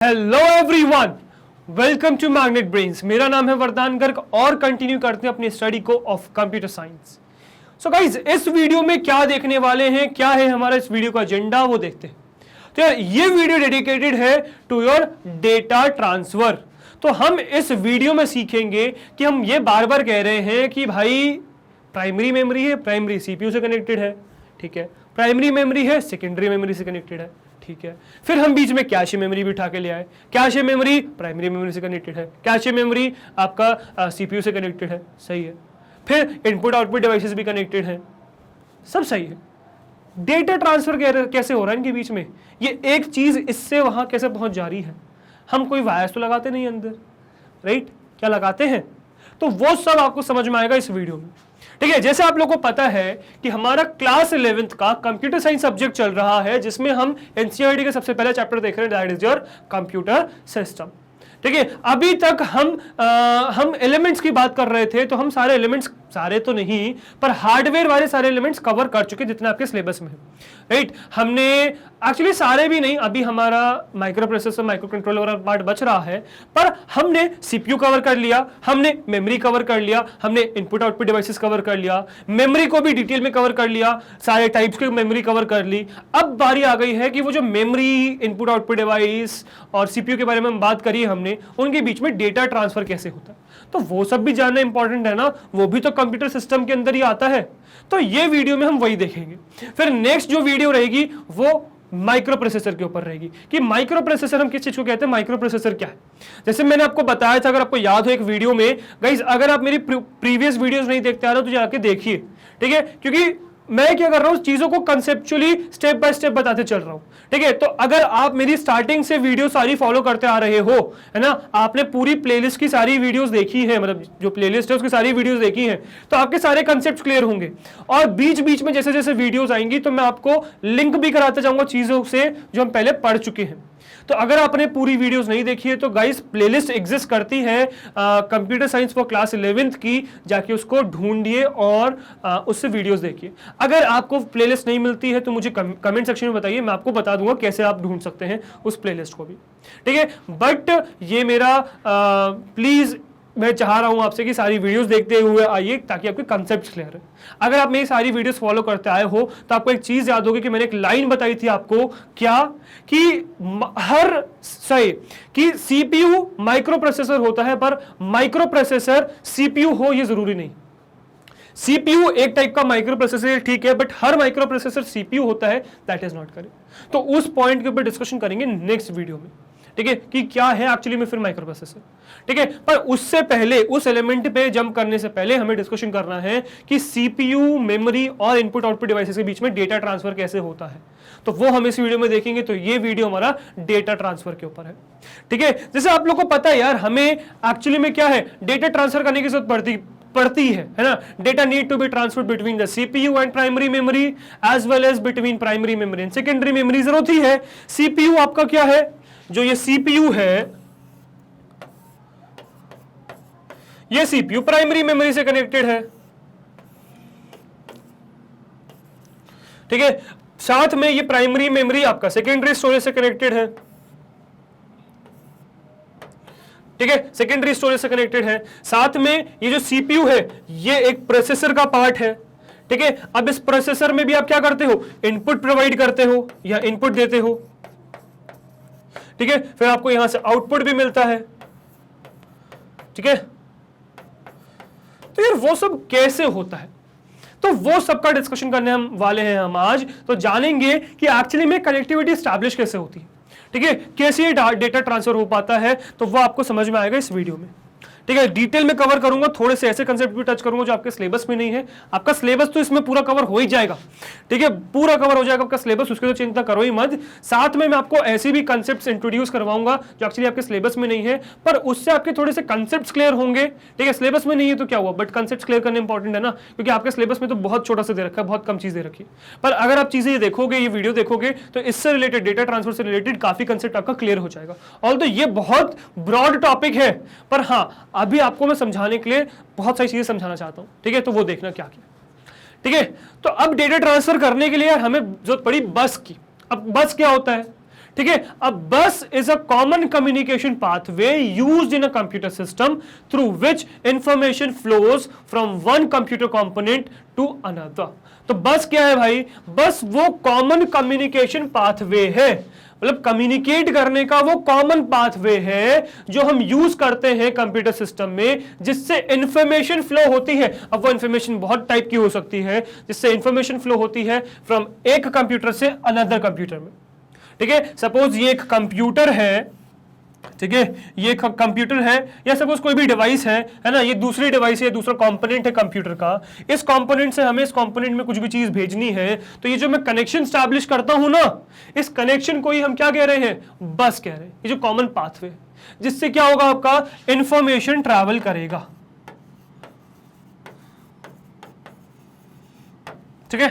Hello everyone, welcome to Magnet Brains. मेरा नाम है वरदान गर्ग और कंटिन्यू करते हैं अपनी स्टडी को of computer science. So guys, इस वीडियो में क्या देखने वाले हैं, क्या है हमारा इस वीडियो का एजेंडा, वो देखते हैं। तो यार, ये वीडियो डेडिकेटेड है टू योर डेटा ट्रांसफर। तो हम इस वीडियो में सीखेंगे कि हम ये बार बार कह रहे हैं कि भाई प्राइमरी मेमोरी है, प्राइमरी सीपीयू से कनेक्टेड है, ठीक है। प्राइमरी मेमोरी है, सेकेंडरी मेमोरी से कनेक्टेड है, ठीक है। फिर हम बीच में कैशे मेमोरी भी उठा के ले आए। कैशे मेमोरी प्राइमरी मेमोरी से कनेक्टेड है, कैशे मेमोरी आपका सीपीयू से कनेक्टेड है, सही है। फिर इनपुट आउटपुट डिवाइसेस भी कनेक्टेड हैं, सब सही है। डेटा ट्रांसफर कैसे हो रहा है इनके बीच में, ये एक चीज इससे वहां कैसे पहुंच जा रही है। हम कोई वायर्स तो लगाते नहीं अंदर, राइट? क्या लगाते हैं? तो वो सब आपको समझ में आएगा इस वीडियो में, ठीक है। जैसे आप लोगों को पता है कि हमारा क्लास 11th का कंप्यूटर साइंस सब्जेक्ट चल रहा है, जिसमें हम एनसीईआरटी के सबसे पहला चैप्टर देख रहे हैं, that is your computer system, ठीक है। अभी तक हम एलिमेंट्स की बात कर रहे थे, तो हम सारे एलिमेंट्स, सारे तो नहीं पर हार्डवेयर वाले सारे एलिमेंट्स कवर कर चुके जितने आपके सिलेबस में है, राइट। हमने एक्चुअली सारे भी नहीं, अभी हमारा माइक्रो प्रोसेसर, माइक्रो कंट्रोलर वाला पार्ट बच रहा है, पर हमने सीपीयू कवर कर लिया, हमने मेमोरी कवर कर लिया, हमने इनपुट आउटपुट डिवाइसेस कवर कर लिया, मेमोरी को भी डिटेल में कवर कर लिया, सारे टाइप्स की मेमोरी कवर कर ली। अब बारी आ गई है कि वो जो मेमोरी, इनपुट आउटपुट डिवाइस और सीपीयू के बारे में हम बात करी हमने, उनके बीच में डेटा ट्रांसफर कैसे होता है, तो वो सब भी जानना इंपॉर्टेंट है ना, वो भी तो कंप्यूटर सिस्टम के अंदर ही आता है। तो ये वीडियो में हम वही देखेंगे। फिर नेक्स्ट जो वीडियो रहेगी वो माइक्रो प्रोसेसर के ऊपर रहेगी कि माइक्रो प्रोसेसर हम किस चीज को कहते हैं, माइक्रो प्रोसेसर क्या है। जैसे मैंने आपको बताया था, अगर आपको याद हो एक वीडियो में, गाइस अगर आप मेरी प्रीवियस वीडियोस नहीं देखते आ रहे हो तो जाके देखिए, ठीक है। क्योंकि मैं क्या कर रहा हूं, चीजों को कंसेप्चुअली स्टेप बाय स्टेप बताते चल रहा हूं, ठीक है। तो अगर आप मेरी स्टार्टिंग से वीडियो सारी फॉलो करते आ रहे हो, है ना, आपने पूरी प्लेलिस्ट की सारी वीडियोस देखी है, मतलब जो प्लेलिस्ट है उसकी सारी वीडियोस देखी है, तो आपके सारे कंसेप्ट क्लियर होंगे। और बीच बीच में जैसे जैसे वीडियोस आएंगी तो मैं आपको लिंक भी कराते जाऊंगा चीजों से जो हम पहले पढ़ चुके हैं। तो अगर आपने पूरी वीडियोस नहीं देखी है तो गाइस, प्लेलिस्ट एग्जिस्ट करती है computer science for class 11th की, जाके उसको ढूंढिए और उससे वीडियोस देखिए। अगर आपको प्लेलिस्ट नहीं मिलती है तो मुझे कमेंट सेक्शन में बताइए, मैं आपको बता दूंगा कैसे आप ढूंढ सकते हैं उस प्लेलिस्ट को भी, ठीक है। बट ये मेरा प्लीज, मैं चाह रहा हूं आपसे कि सारी वीडियोस देखते हुए आइए ताकि आपके कॉन्सेप्ट्स क्लियर है। अगर आप मेरी सारी वीडियोस फॉलो करते आए हो तो आपको एक चीज याद होगी कि मैंने एक लाइन बताई थी आपको, क्या कि सीपीयू माइक्रो प्रोसेसर होता है, पर माइक्रो प्रोसेसर सीपीयू हो ये जरूरी नहीं। सीपीयू एक टाइप का माइक्रो प्रोसेसर, ठीक है, but her micro processor CPU होता है, दैट इज नॉट करेक्ट। तो उस पॉइंट के ऊपर डिस्कशन करेंगे नेक्स्ट वीडियो में, ठीक है, कि क्या है एक्चुअली में फिर माइक्रो प्रोसेसर, ठीक है। पर उससे पहले, उस एलिमेंट पे जंप करने से पहले हमें डिस्कशन करना है कि सीपीयू, मेमोरी और इनपुट आउटपुट डिवाइसेस के बीच में डेटा ट्रांसफर कैसे होता है। तो वो हम इस वीडियो में देखेंगे। तो ये वीडियो हमारा डेटा ट्रांसफर के ऊपर है, ठीक है। जैसे आप लोग को पता है यार, हमें एक्चुअली में क्या है, डेटा ट्रांसफर करने की जरूरत पड़ती है ना। Data need to be transferred between the CPU and primary memory as well as between primary memory and secondary memory. जरूरत ही है। सीपीयू आपका क्या है, जो ये सीपीयू है, ये सीपीयू प्राइमरी मेमोरी से कनेक्टेड है, ठीक है। साथ में ये प्राइमरी मेमोरी आपका सेकेंडरी स्टोरेज से कनेक्टेड है, ठीक है, सेकेंडरी स्टोरेज से कनेक्टेड है। साथ में ये जो सीपीयू है, ये एक प्रोसेसर का पार्ट है, ठीक है। अब इस प्रोसेसर में भी आप क्या करते हो, इनपुट प्रोवाइड करते हो या इनपुट देते हो, ठीक है। फिर आपको यहां से आउटपुट भी मिलता है, ठीक है। तो यार वो सब कैसे होता है, तो वो सबका डिस्कशन करने हम वाले हैं हम आज। तो जानेंगे कि एक्चुअली में कनेक्टिविटी एस्टैब्लिश कैसे होती है, ठीक है, कैसे ये डेटा ट्रांसफर हो पाता है, तो वो आपको समझ में आएगा इस वीडियो में, ठीक है। डिटेल में कवर करूंगा, थोड़े से ऐसे कंसेप्ट भी टच करूंगा जो आपके सिलेबस में नहीं है। आपका सिलेबस तो इसमें पूरा कवर हो ही जाएगा, ठीक है, पूरा कवर हो जाएगा आपका सिलेबस, उसकी तो चिंता करो ही मत। साथ में मैं आपको ऐसे भी कंसेप्ट्स इंट्रोड्यूस करवाऊंगा जो एक्चुअली आपके सिलेबस में नहीं है, पर उससे आपके थोड़े से कंसेप्ट्स क्लियर होंगे, ठीक है। सिलेबस में नहीं है तो क्या हुआ, बट कंसेप्ट्स क्लियर करने इंपॉर्टेंट है ना, क्योंकि आपके सिलेबस में तो बहुत छोटा सा दे रखा है, बहुत कम चीज दे रखी है। पर अगर आप चीजें देखोगे, ये वीडियो देखोगे, तो इससे रिलेटेड, डेटा ट्रांसफर से रिलेटेड काफी कंसेप्ट आपका क्लियर हो जाएगा। ऑल्दो ये बहुत ब्रॉड टॉपिक है, पर हाँ, अभी आपको मैं समझाने के लिए बहुत सारी चीजें समझाना चाहता हूं, ठीक है। तो वो देखना क्या क्या, ठीक है। तो अब डेटा ट्रांसफर करने के लिए यार हमें जरूरत पड़ी बस की। अब बस क्या होता है, ठीक है। अब bus is a common communication pathway used in a computer system through which information flows from one computer component to another. तो बस क्या है भाई, बस वो कॉमन कम्युनिकेशन पाथवे है, मतलब कम्युनिकेट करने का वो कॉमन पाथवे है जो हम यूज करते हैं कंप्यूटर सिस्टम में, जिससे इंफॉर्मेशन फ्लो होती है। अब वो इंफॉर्मेशन बहुत टाइप की हो सकती है, जिससे इंफॉर्मेशन फ्लो होती है फ्रॉम एक कंप्यूटर से अनदर कंप्यूटर में। ठीक है, सपोज ये एक कंप्यूटर है, ठीक है, ये कंप्यूटर है, या सपोज कोई भी डिवाइस है ना, ये दूसरी डिवाइस है, दूसरा कंपोनेंट है कंप्यूटर का। इस कंपोनेंट से हमें इस कंपोनेंट में कुछ भी चीज भेजनी है, तो ये जो मैं कनेक्शन स्टैब्लिश करता हूं ना, इस कनेक्शन को ही हम क्या कह रहे हैं, बस कह रहे हैं। ये जो कॉमन पाथवे, जिससे क्या होगा, आपका इंफॉर्मेशन ट्रैवल करेगा। ठीक है,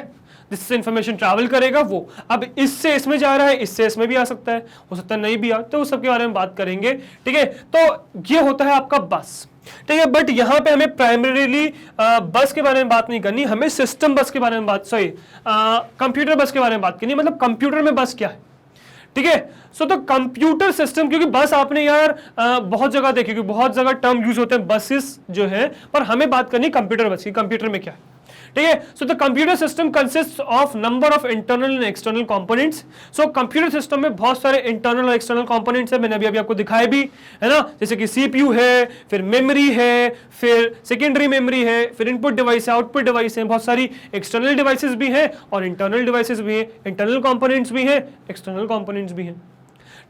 जिससे इंफॉर्मेशन ट्रैवल करेगा वो। अब इससे इसमें जा रहा है, इससे इसमें भी आ सकता है, हो सकता है नहीं भी आ, तो उस सब के बारे में बात करेंगे। ठीक है, तो ये होता है आपका बस। ठीक है, बट यहां पे हमें प्राइमरीली बस के बारे में बात नहीं करनी, हमें सिस्टम बस के बारे में बात, सॉरी कंप्यूटर बस के बारे में बात करनी, मतलब कंप्यूटर में बस क्या है। ठीक है, सो तो कंप्यूटर सिस्टम, क्योंकि बस आपने यार बहुत जगह देखी, क्योंकि बहुत जगह टर्म यूज होते हैं बसेस जो है, पर हमें बात करनी कंप्यूटर बस की, कंप्यूटर में क्या है। ठीक है, so the computer system consist of number of internal and external components. So computer system में बहुत सारे इंटरनल और एक्सटर्नल कंपोनेंट्स है, मैंने अभी आपको दिखाए भी, है ना, जैसे कि सीपीयू है, फिर मेमोरी है, फिर सेकेंडरी मेमोरी है, फिर इनपुट डिवाइस है, आउटपुट डिवाइस है, बहुत सारी एक्सटर्नल डिवाइसेस भी हैं और इंटरनल डिवाइसेस भी हैं, इंटरनल कंपोनेंट्स भी हैं, एक्सटर्नल कंपोनेंट्स भी हैं।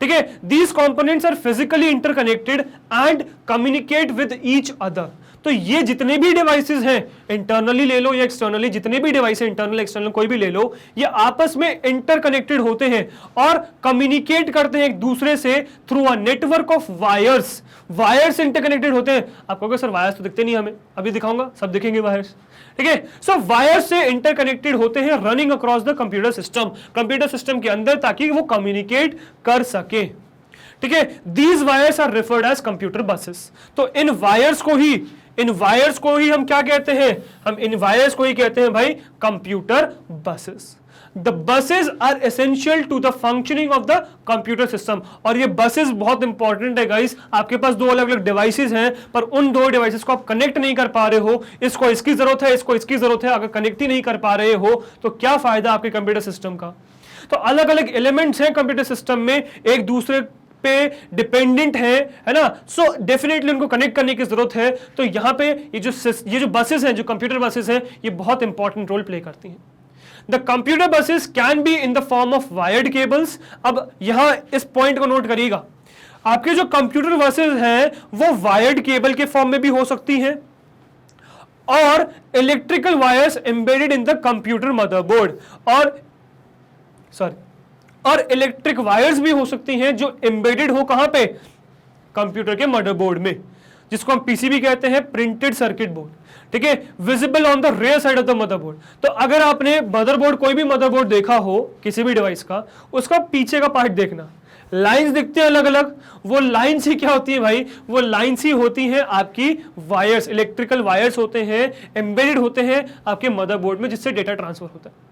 ठीक है, these components are physically interconnected and communicate with each other. तो ये जितने भी डिवाइसेस हैं, इंटरनली ले लो या एक्सटर्नली, जितने भी डिवाइस हैं, इंटरनल एक्सटर्नल कोई भी ले लो, ये आपस में इंटरकनेक्टेड होते हैं और कम्युनिकेट करते हैं एक दूसरे से through a network of wires. Wires interconnected होते हैं। आप कहोगे सर वायर्स तो दिखते नहीं हमें, अभी दिखाऊंगा, सब दिखेंगे वायर्स। ठीक है, सो वायर्स से इंटरकनेक्टेड होते हैं running across the computer system, computer system के अंदर, ताकि वो कम्युनिकेट कर सके। ठीक है, these wires are referred as computer buses. तो इन वायर्स को ही हम क्या कहते हैं, हम इन वायर्स को ही कहते हैं भाई computer buses. The buses are essential to the functioning of the computer system. और ये बसेस बहुत इंपॉर्टेंट है गाइस। आपके पास दो अलग अलग डिवाइसेस हैं, पर उन दो डिवाइसेस को आप कनेक्ट नहीं कर पा रहे हो, इसको इसकी जरूरत है, इसको इसकी जरूरत है, अगर कनेक्ट ही नहीं कर पा रहे हो तो क्या फायदा आपके कंप्यूटर सिस्टम का। तो अलग अलग एलिमेंट्स हैं कंप्यूटर सिस्टम में, एक दूसरे पे डिपेंडेंट है ना, सो डेफिनेटली उनको कनेक्ट करने की जरूरत है। तो यहां पे ये जो बसेस हैं, जो कंप्यूटर बसेस हैं, ये बहुत इंपॉर्टेंट रोल प्ले करती हैं। The computer buses can be in the form of wired cables. अब यहां इस पॉइंट को नोट करिएगा, आपके जो कंप्यूटर बसेस हैं वो वायर्ड केबल के फॉर्म में भी हो सकती हैं और electrical wires embedded in the computer motherboard, और इलेक्ट्रिक वायर्स भी हो सकती हैं जो एम्बेडेड हो कहां पे, कंप्यूटर के मदरबोर्ड में, जिसको हम पीसीबी कहते हैं, प्रिंटेड सर्किट बोर्ड। ठीक है, visible on the rear side of the motherboard. तो अगर आपने मदरबोर्ड, कोई भी मदरबोर्ड देखा हो किसी भी डिवाइस का, उसका पीछे का पार्ट देखना, लाइंस दिखते हैं अलग अलग, वो लाइंस ही क्या होती है भाई, वो लाइंस ही होती हैं आपकी वायर्स, इलेक्ट्रिकल वायर्स होते हैं, एम्बेडेड होते हैं आपके मदरबोर्ड में, जिससे डेटा ट्रांसफर होता है।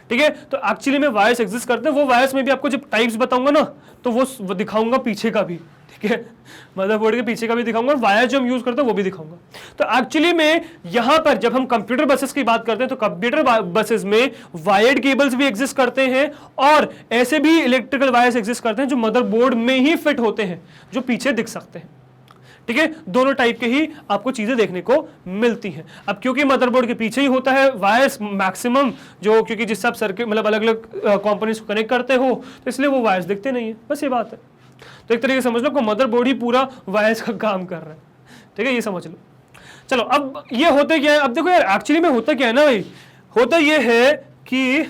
ठीक है, तो एक्चुअली में वायर्स एग्जिस्ट करते हैं। वो वायर्स में भी आपको जब टाइप्स बताऊंगा ना, तो वो दिखाऊंगा पीछे का भी। ठीक है, मदरबोर्ड के पीछे का भी दिखाऊंगा, वायर जो हम यूज करते हैं वो भी दिखाऊंगा। तो एक्चुअली में यहां पर जब हम कंप्यूटर बसेस की बात करते हैं, तो कंप्यूटर बसेस में वायर्ड केबल्स भी एग्जिस्ट करते हैं और ऐसे भी इलेक्ट्रिकल वायर्स एग्जिस्ट करते हैं जो मदरबोर्ड में ही फिट होते हैं, जो पीछे दिख सकते हैं। ठीक है, दोनों टाइप के ही आपको चीजें देखने को मिलती हैं। अब क्योंकि मदरबोर्ड के पीछे ही होता है वायर्स मैक्सिमम, जो क्योंकि जिससे आप सर्किट मतलब अलग अलग कंपोनेंट्स को कनेक्ट करते हो, तो इसलिए वो वायर्स दिखते नहीं है, बस ये बात है। तो एक तरीके से समझ लो कि मदरबोर्ड ही पूरा वायर्स का काम कर रहा है। ठीक है, ये समझ लो। चलो, अब ये होता क्या है, अब देखो यार एक्चुअली में होता क्या है ना भाई, होता ये है कि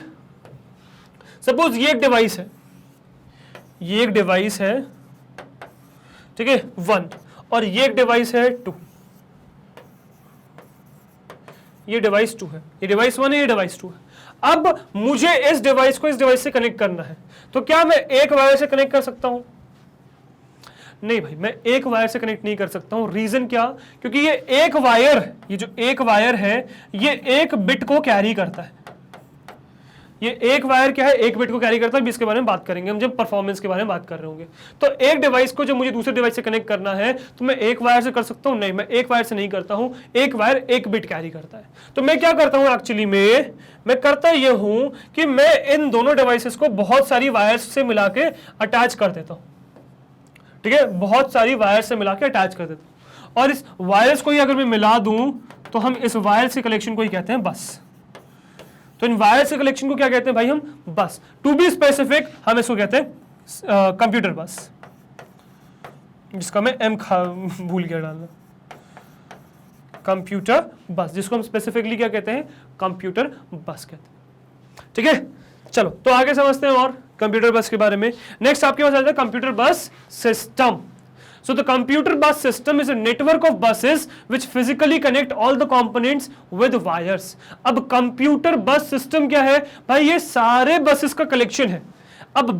सपोज ये एक डिवाइस है, ये एक डिवाइस है, ठीक है 1, और ये एक डिवाइस है 2, ये डिवाइस 2 है, ये डिवाइस 1 है, ये डिवाइस 2 है। अब मुझे इस डिवाइस को इस डिवाइस से कनेक्ट करना है, तो क्या मैं एक वायर से कनेक्ट कर सकता हूं? नहीं भाई, मैं एक वायर से कनेक्ट नहीं कर सकता हूं। रीजन क्या? क्योंकि ये एक वायर, ये जो एक वायर है, ये एक बिट को कैरी करता है। ये एक वायर क्या है, एक बिट को कैरी करता है, भी इसके बारे में बात करेंगे हम जब परफॉर्मेंस के बारे में बात कर रहे होंगे। तो एक डिवाइस को जब मुझे दूसरे डिवाइस से कनेक्ट करना है तो मैं एक वायर से कर सकता हूं? नहीं, मैं एक वायर से नहीं करता हूं, एक वायर एक बिट कैरी करता है। तो मैं क्या करता हूं एक्चुअली में, मैं करता ये हूं कि मैं इन दोनों डिवाइसेस को बहुत सारी वायर्स से मिला के अटैच कर देता हूं, ठीक है, बहुत सारी वायर से मिला के अटैच कर देता हूं। और इस वायर्स को ही अगर मैं मिला दूं तो हम इस वायर से कलेक्शन को ही कहते हैं बस। तो इन वायर से कलेक्शन को क्या कहते हैं भाई हम? बस। टू बी स्पेसिफिक हम इसको कहते हैं कंप्यूटर बस, जिसका मैं भूल गया डालना, कंप्यूटर बस, जिसको हम स्पेसिफिकली क्या कहते हैं? कंप्यूटर बस कहते हैं। ठीक है, चलो तो आगे समझते हैं और कंप्यूटर बस के बारे में। नेक्स्ट आपके पास आता है कंप्यूटर बस system. So the computer bus system is a network of buses which physically connect all the components with wires. अब कंप्यूटर बस सिस्टम क्या है भाई? ये सारे बसेस का कलेक्शन है। अब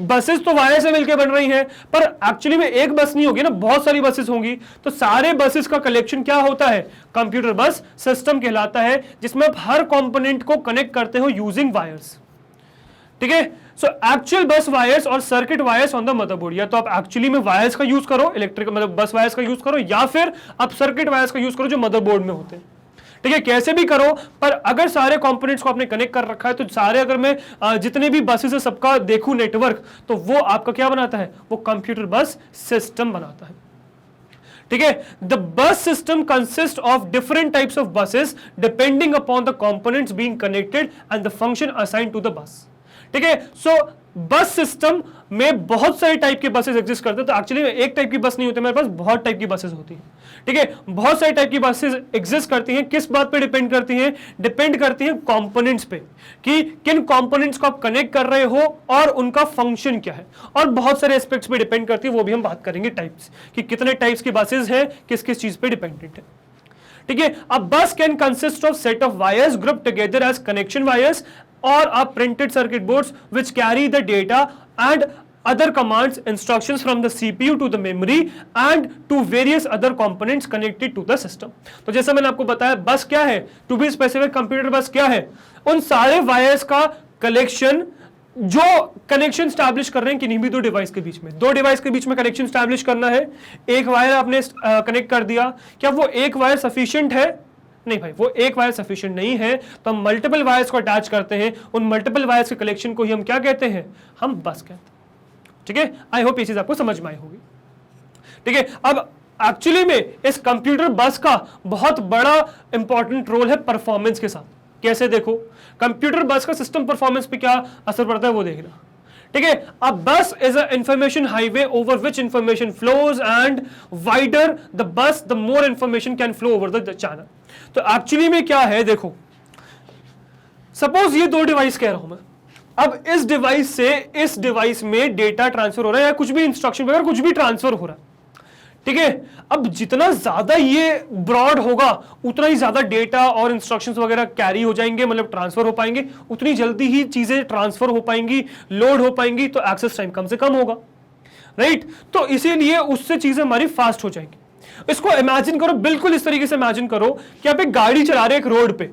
बसेस तो वायर से मिलकर बन रही हैं, पर एक्चुअली में एक बस नहीं होगी ना, बहुत सारी बसेस होंगी। तो सारे बसेस का कलेक्शन क्या होता है? कंप्यूटर बस सिस्टम कहलाता है, जिसमें आप हर कंपोनेंट को कनेक्ट करते हो यूजिंग वायर्स। ठीक है, सो एक्चुअल बस वायर्स और circuit wires on the motherboard, या तो आप एक्चुअली में वायर्स का यूज करो, इलेक्ट्रिक मतलब बस वायर्स का यूज करो, या फिर आप सर्किट वायर्स का यूज करो जो मदरबोर्ड में होते हैं। ठीक है, कैसे भी करो, पर अगर सारे कंपोनेंट्स को आपने कनेक्ट कर रखा है तो सारे, अगर मैं जितने भी बसेस है सबका देखूं नेटवर्क, तो वो आपका क्या बनाता है? वो कंप्यूटर बस सिस्टम बनाता है। ठीक है, the bus system consist of different types of buses depending upon the components being connected and the function assigned to the bus. ठीक है, सो बस सिस्टम में बहुत सारे टाइप के बसेस एग्जिस्ट करते हैं। तो एक्चुअली में एक टाइप की बस नहीं होती, मेरे पास बहुत टाइप की बसेस होती हैं। ठीक है, बहुत सारे टाइप की बसेस एग्जिस्ट करती हैं। किस बात पे डिपेंड करती हैं? डिपेंड करती हैं कंपोनेंट्स पे, कि किन कंपोनेंट्स को आप कनेक्ट कर रहे हो और उनका फंक्शन क्या है, और बहुत सारे एस्पेक्ट्स पे डिपेंड करती है। वो भी हम बात करेंगे टाइप्स, कि कितने टाइप्स की बसेस हैं, किस किस चीज पे डिपेंडेंट है। ठीक है, a bus can consist of set of wires grouped together as connection wires or a printed circuit boards which carry the data and other commands, instructions from the CPU to the memory and to various other components connected to the system. तो जैसा मैंने आपको बताया, बस क्या है? To be specific computer बस क्या है? उन सारे वायर्स का कलेक्शन जो कनेक्शन स्टैब्लिश कर रहे हैं किन्हीं भी दो डिवाइस के बीच में। दो डिवाइस के बीच में कनेक्शन स्टैब्लिश करना है, एक वायर आपने कनेक्ट कर दिया, क्या वो एक वायर सफिशिएंट है? नहीं भाई, वो एक वायर सफिशिएंट नहीं है, तो हम मल्टीपल वायर्स को अटैच करते हैं। उन मल्टीपल वायर्स के कलेक्शन को ही हम क्या कहते हैं? हम बस कहते हैं। ठीक है, आई होप ये चीज आपको समझ में आई होगी। ठीक है, अब एक्चुअली में इस कंप्यूटर बस का बहुत बड़ा इंपॉर्टेंट रोल है परफॉर्मेंस के साथ। कैसे? देखो, कंप्यूटर बस का सिस्टम परफॉर्मेंस पे क्या असर पड़ता है वो देखना। ठीक है, अ बस is a information highway over which information flows and wider the bus the more information can flow over the channel. तो एक्चुअली में क्या है, देखो, सपोज ये दो डिवाइस कह रहा हूं मैं, अब इस डिवाइस से इस डिवाइस में डेटा ट्रांसफर हो रहा है, या कुछ भी इंस्ट्रक्शन वगैरह कुछ भी ट्रांसफर हो रहा है। ठीक है, अब जितना ज्यादा ये ब्रॉड होगा उतना ही ज्यादा डेटा और इंस्ट्रक्शंस वगैरह कैरी हो जाएंगे, मतलब ट्रांसफर हो पाएंगे, उतनी जल्दी ही चीजें ट्रांसफर हो पाएंगी, लोड हो पाएंगी, तो एक्सेस टाइम कम से कम होगा, राइट? तो इसीलिए उससे चीजें हमारी फास्ट हो जाएंगी। इसको इमेजिन करो, बिल्कुल इस तरीके से इमेजिन करो कि आप एक गाड़ी चला रहे हैं एक रोड पे।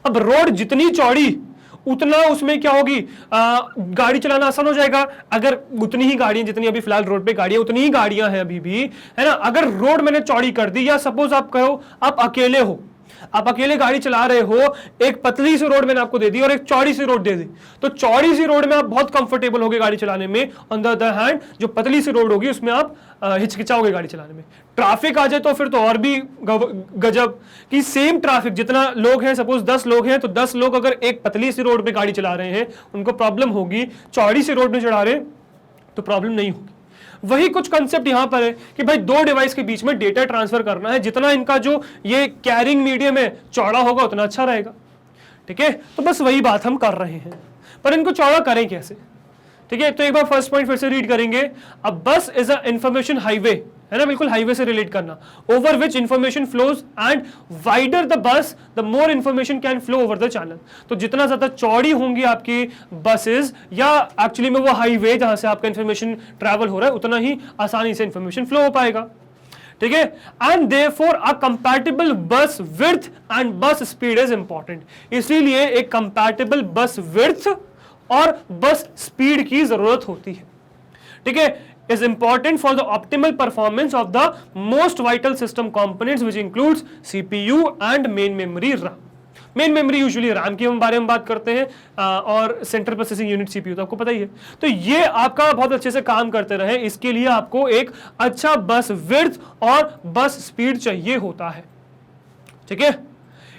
अब रोड जितनी चौड़ी उतना उसमें क्या होगी, गाड़ी चलाना आसान हो जाएगा। अगर उतनी ही गाड़ियां, जितनी अभी फिलहाल रोड पे गाड़ियां, उतनी ही गाड़ियां हैं अभी भी, है ना। अगर रोड मैंने चौड़ी कर दी, या सपोज आप कहो आप अकेले हो, आप अकेले गाड़ी चला रहे हो, एक पतली सी रोड मैंने आपको दे दी और एक चौड़ी सी रोड दे दी, तो चौड़ी सी रोड में आप बहुत कंफर्टेबल होगे गाड़ी चलाने में। ऑन द अदर हैंड जो पतली सी रोड होगी उसमें आप हिचकिचाओगे गाड़ी चलाने में। ट्रैफिक आ जाए तो फिर तो और भी गजब, कि सेम ट्रैफिक, जितना लोग हैं, सपोज 10 लोग हैं, तो 10 लोग अगर एक पतली सी रोड पे गाड़ी चला रहे हैं उनको प्रॉब्लम होगी, चौड़ी सी रोड में चला रहे तो प्रॉब्लम नहीं होगी। वही कुछ कंसेप्ट यहां पर है कि भाई दो डिवाइस के बीच में डेटा ट्रांसफर करना है, जितना इनका जो ये कैरिंग मीडियम है चौड़ा होगा उतना अच्छा रहेगा। ठीक है, तो बस वही बात हम कर रहे हैं, पर इनको चौड़ा करें कैसे? ठीक है, तो एक बार फर्स्ट पॉइंट फिर से रीड करेंगे। अब bus is a information highway, है ना, बिल्कुल हाईवे से रिलेट करना, over which information flows and wider the bus the more information can flow over the channel. तो जितना ज्यादा चौड़ी होंगी आपकी बसेस, या एक्चुअली में वो हाईवे जहां से आपका इंफॉर्मेशन ट्रैवल हो रहा है, उतना ही आसानी से इंफॉर्मेशन फ्लो हो पाएगा। ठीक है, एंड देयरफॉर अ कंपैटिबल बस विड्थ एंड बस स्पीड इज इंपॉर्टेंट, इसीलिए एक कंपैटिबल बस विड्थ और बस स्पीड की जरूरत होती है। ठीक है, is important for the optimal performance of the most vital system components which includes CPU and main memory RAM। Main memory usually RAM के बारे में बात करते हैं और सेंट्रल प्रोसेसिंग यूनिट सीपीयू तो आपको पता ही है। तो ये आपका बहुत अच्छे से काम करते रहे, इसके लिए आपको एक अच्छा बस विड्थ और बस स्पीड चाहिए होता है। ठीक है,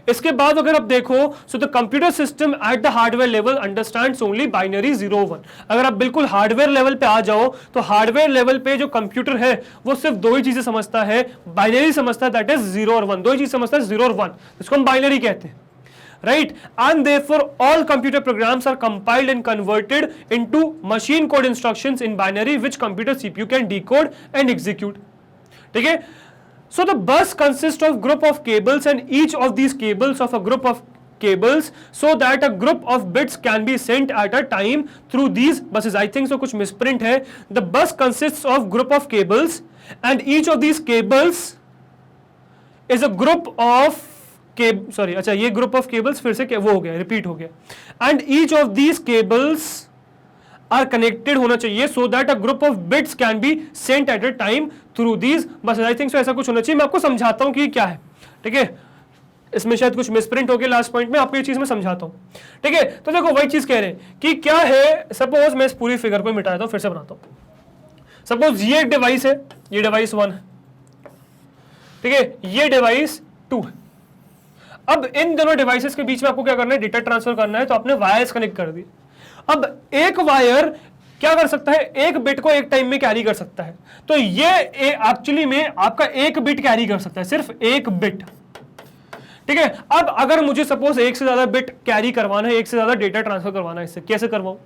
इसके बाद अगर आप देखो so the computer system at the hardware level understands only binary 0-1। अगर आप बिल्कुल हार्डवेयर लेवल पे आ जाओ तो हार्डवेयर लेवल पे जो कंप्यूटर है वो सिर्फ दो ही चीजें समझता है, बाइनरी समझता है, दैट इज 0 और 1, दो ही चीज समझता है 0 और 1, इसको हम बाइनरी कहते हैं, right. And therefore all computer programs are compiled and converted into machine code instructions in binary which computer CPU can decode and execute. ठीक है, so the bus consists of group of cables and each of these cables of a group of cables so that a group of bits can be sent at a time through these buses। I think so कुछ misprint है। The bus consists of group of cables and each of these cables is a group of sorry अच्छा ये group of cables फिर से वो हो गया, repeat हो गया, and each of these cables are connected होना चाहिए so that a group of bits can be sent at a time through these buses। I think so ऐसा कुछ होना चाहिए, मैं आपको समझाता हूं कि क्या है। ठीक है, इसमें शायद कुछ मिसप्रिंट हो गया लास्ट पॉइंट में, आपको ये चीज मैं समझाता हूं। ठीक है, तो देखो वही चीज कह रहे हैं कि क्या है, सपोज मैं इस पूरी फिगर को मिटा देता हूं, फिर से बनाता हूं। सपोज ये डिवाइस है, ये डिवाइस 1 है, ठीक है, ये डिवाइस 2 है। अब इन दोनों डिवाइसेस के बीच में आपको क्या करना है, डेटा ट्रांसफर करना है, तो आपने वायर्स कनेक्ट कर दिए। अब एक वायर क्या कर सकता है, एक बिट को एक टाइम में कैरी कर सकता है, तो ये एक्चुअली में आपका एक बिट कैरी कर सकता है, सिर्फ एक बिट। ठीक है, अब अगर मुझे सपोज एक से ज्यादा बिट कैरी करवाना है, एक से ज्यादा डेटा ट्रांसफर करवाना है, इससे कैसे करवाऊं,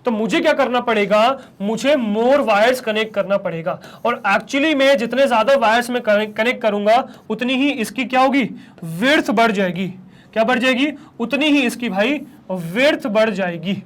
तो मुझे क्या करना पड़ेगा, मुझे मोर वायर्स कनेक्ट करना पड़ेगा। और एक्चुअली में जितने ज्यादा वायर्स में कनेक्ट करूंगा उतनी ही इसकी क्या होगी, विड्थ बढ़ जाएगी। क्या बढ़ जाएगी, उतनी ही इसकी भाई विड्थ बढ़ जाएगी।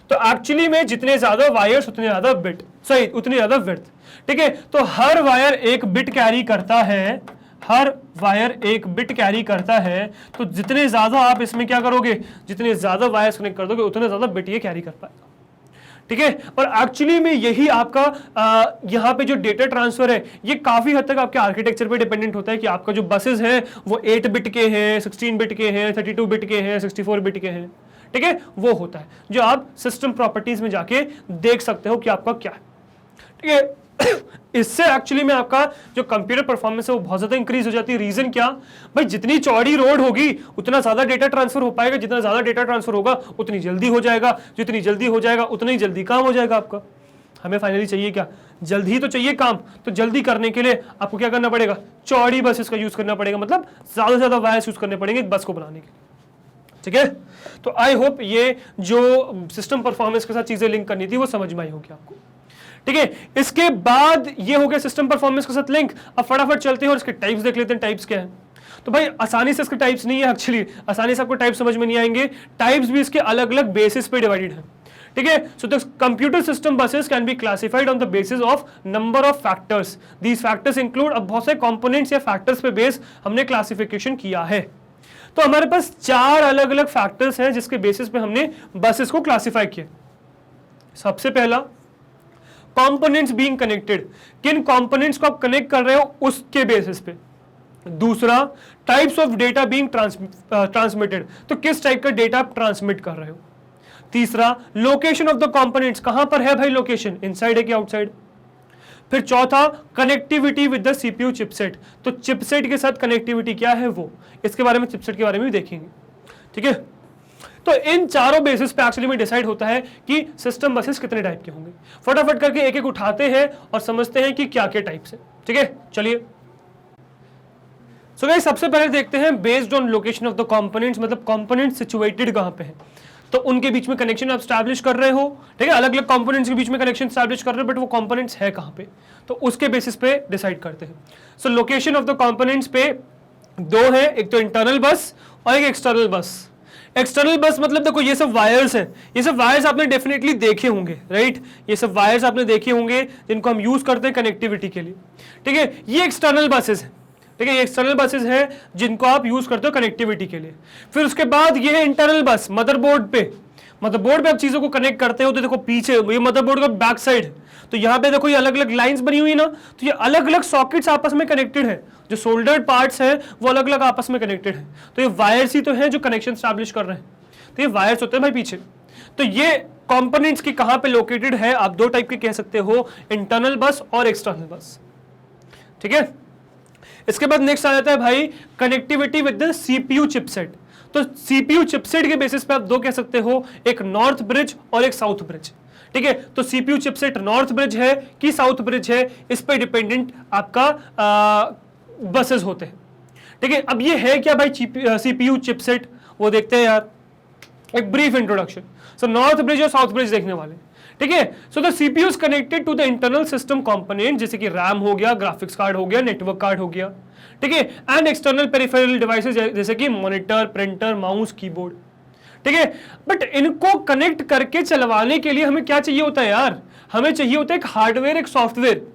तो एक्चुअली में जितने ज्यादा वायर्स उतने ज्यादा बिट, सही उतनी ज्यादा विड्थ। ठीक है, तो हर वायर एक बिट कैरी करता है, हर वायर एक बिट कैरी करता है, तो जितने ज्यादा आप इसमें क्या करोगे, जितने ज्यादा वायर्स कनेक्ट कर दोगे उतने ज्यादा बिट ये कैरी कर पाएगा। ठीक है, और एक्चुअली में यही आपका यहाँ पे जो डेटा ट्रांसफर है ये काफी हद तक आपके आर्किटेक्चर पे डिपेंडेंट होता है कि आपका जो बसेस है वो 8 बिट के हैं, 16 बिट के हैं, 32 बिट के हैं, 64 बिट के हैं। ठीक है, वो होता है जो आप सिस्टम प्रॉपर्टीज में जाके देख सकते हो कि आपका क्या है। ठीक है, इससे एक्चुअली में आपका जो कंप्यूटर परफॉर्मेंस है वो बहुत ज्यादा इंक्रीज हो जाती है। रीजन क्या भाई, जितनी चौड़ी रोड होगी उतना ज्यादा डेटा ट्रांसफर हो पाएगा, जितना ज्यादा डेटा ट्रांसफर होगा उतनी जल्दी हो जाएगा, जितनी जल्दी हो जाएगा उतना ही जल्दी काम हो जाएगा आपका। हमें फाइनली चाहिए क्या, जल्दी तो चाहिए काम, तो जल्दी करने के लिए आपको क्या करना पड़ेगा, चौड़ी बसेस का यूज करना पड़ेगा, मतलब ज्यादा से ज्यादा वायर्स यूज करने पड़ेंगे एक बस को बनाने के लिए। ठीक है, तो आई होप ये जो सिस्टम परफॉर्मेंस के साथ चीजें लिंक करनी थी वो समझ में आई होगी आपको। ठीक है, इसके बाद ये हो गया सिस्टम परफॉर्मेंस के साथ लिंक। अब फटाफट चलते हैं और इसके टाइप्स देख लेते हैं, टाइप्स क्या है। तो भाई आसानी से इसके टाइप्स नहीं है, एक्चुअली आसानी से आपको टाइप्स समझ में नहीं आएंगे, टाइप्स भी इसके अलग अलग बेसिस पे डिवाइडेड है। ठीक है, so the computer system buses can be classified on the basis of number of factors. These factors include, अब बहुत से कंपोनेंट्स या फैक्टर्स पे बेस हमने क्लासिफिकेशन किया है। तो हमारे पास 4 अलग अलग फैक्टर्स हैं जिसके बेसिस पे हमने बसेस को क्लासिफाई किया। सबसे पहला कंपोनेंट्स बीइंग कनेक्टेड, किन कंपोनेंट्स को आप कनेक्ट कर रहे हो उसके बेसिस पे। दूसरा types of data being transmitted, तो किस टाइप का डेटा आप ट्रांसमिट कर रहे हो। तीसरा लोकेशन ऑफ द कंपोनेंट्स, कहां पर है भाई लोकेशन, इनसाइड है कि आउटसाइड। फिर चौथा connectivity with the CPU chipset, तो चिपसेट के साथ कनेक्टिविटी क्या है वो, इसके बारे में चिपसेट के बारे में भी देखेंगे। ठीक है, तो इन चारों बेसिस पे एक्चुअली में डिसाइड होता है कि सिस्टम बसेस कितने टाइप के होंगे। फटाफट करके एक एक उठाते हैं और समझते हैं कि क्या क्या टाइप्स हैं। ठीक है, चलिए। सो गाइस सबसे पहले देखते हैं based on location of the components, मतलब कंपोनेंट सिचुएटेड कहां पे है, तो उनके बीच में कनेक्शन आप स्टैब्लिश कर रहे हो। ठीक है, अलग अलग कंपोनेंट्स के बीच में कनेक्शन स्टैब्लिश कर रहे हो, बट वो कंपोनेंट्स है कहां पे, तो उसके बेसिस पे डिसाइड करते हैं। सो लोकेशन ऑफ द कंपोनेंट्स पे 2 है, एक तो इंटरनल बस और एक एक्सटर्नल बस। एक्सटर्नल बस मतलब देखो ये सब वायर्स हैं, ये सब वायर्स आपने डेफिनेटली देखे होंगे, राइट? ये सब वायर्स आपने देखे होंगे जिनको हम यूज करते हैं कनेक्टिविटी के लिए, ठीक है? ये एक्सटर्नल बसेस हैं, ठीक है? ये एक्सटर्नल बसेस हैं जिनको आप यूज करते हो कनेक्टिविटी के लिए। फिर उसके बाद ये है इंटरनल बस, मदरबोर्ड पे आप चीजों को कनेक्ट करते हो, तो देखो पीछे ये मदरबोर्ड का बैक साइड है, तो यहाँ पे देखो ये अलग अलग लाइंस बनी हुई ना, तो ये अलग अलग सॉकेट्स आपस में कनेक्टेड है, जो सोल्डर्ड पार्ट्स हैं वो अलग अलग आपस में कनेक्टेड है, तो ये वायर्स ही तो हैं जो कनेक्शन स्टैब्लिश कर रहे हैं, तो ये वायर्स होते हैं भाई पीछे। तो ये कंपोनेंट्स की कहां पे लोकेटेड है, आप दो टाइप के कह सकते हो, इंटरनल बस और एक्सटर्नल बस, ठीक है? इसके बाद नेक्स्ट आ जाता है भाई connectivity with the CPU chipset. तो सीपीयू चिपसेट के बेसिस पे आप दो कह सकते हो, एक नॉर्थ ब्रिज और एक साउथ ब्रिज, ठीक है? तो सीपीयू चिपसेट नॉर्थ ब्रिज है कि साउथ ब्रिज है, इस पे डिपेंडेंट आपका बसेस होते हैं, ठीक है? अब ये है क्या भाई सीपीयू चिपसेट, वो देखते हैं यार, एक brief introduction. So north bridge और साउथ ब्रिज देखने वाले, ठीक है? So the CPU is connected to the internal system component, जैसे कि रैम हो गया, ग्राफिक्स कार्ड हो गया, नेटवर्क कार्ड हो गया, ठीक है? एंड एक्सटर्नल पेरिफेरल डिवाइसेस जैसे कि मॉनिटर, प्रिंटर, माउस, कीबोर्ड, ठीक है? बट इनको कनेक्ट करके चलवाने के लिए हमें क्या चाहिए होता है यार? हमें चाहिए होता है एक हार्डवेयर, एक सॉफ्टवेयर।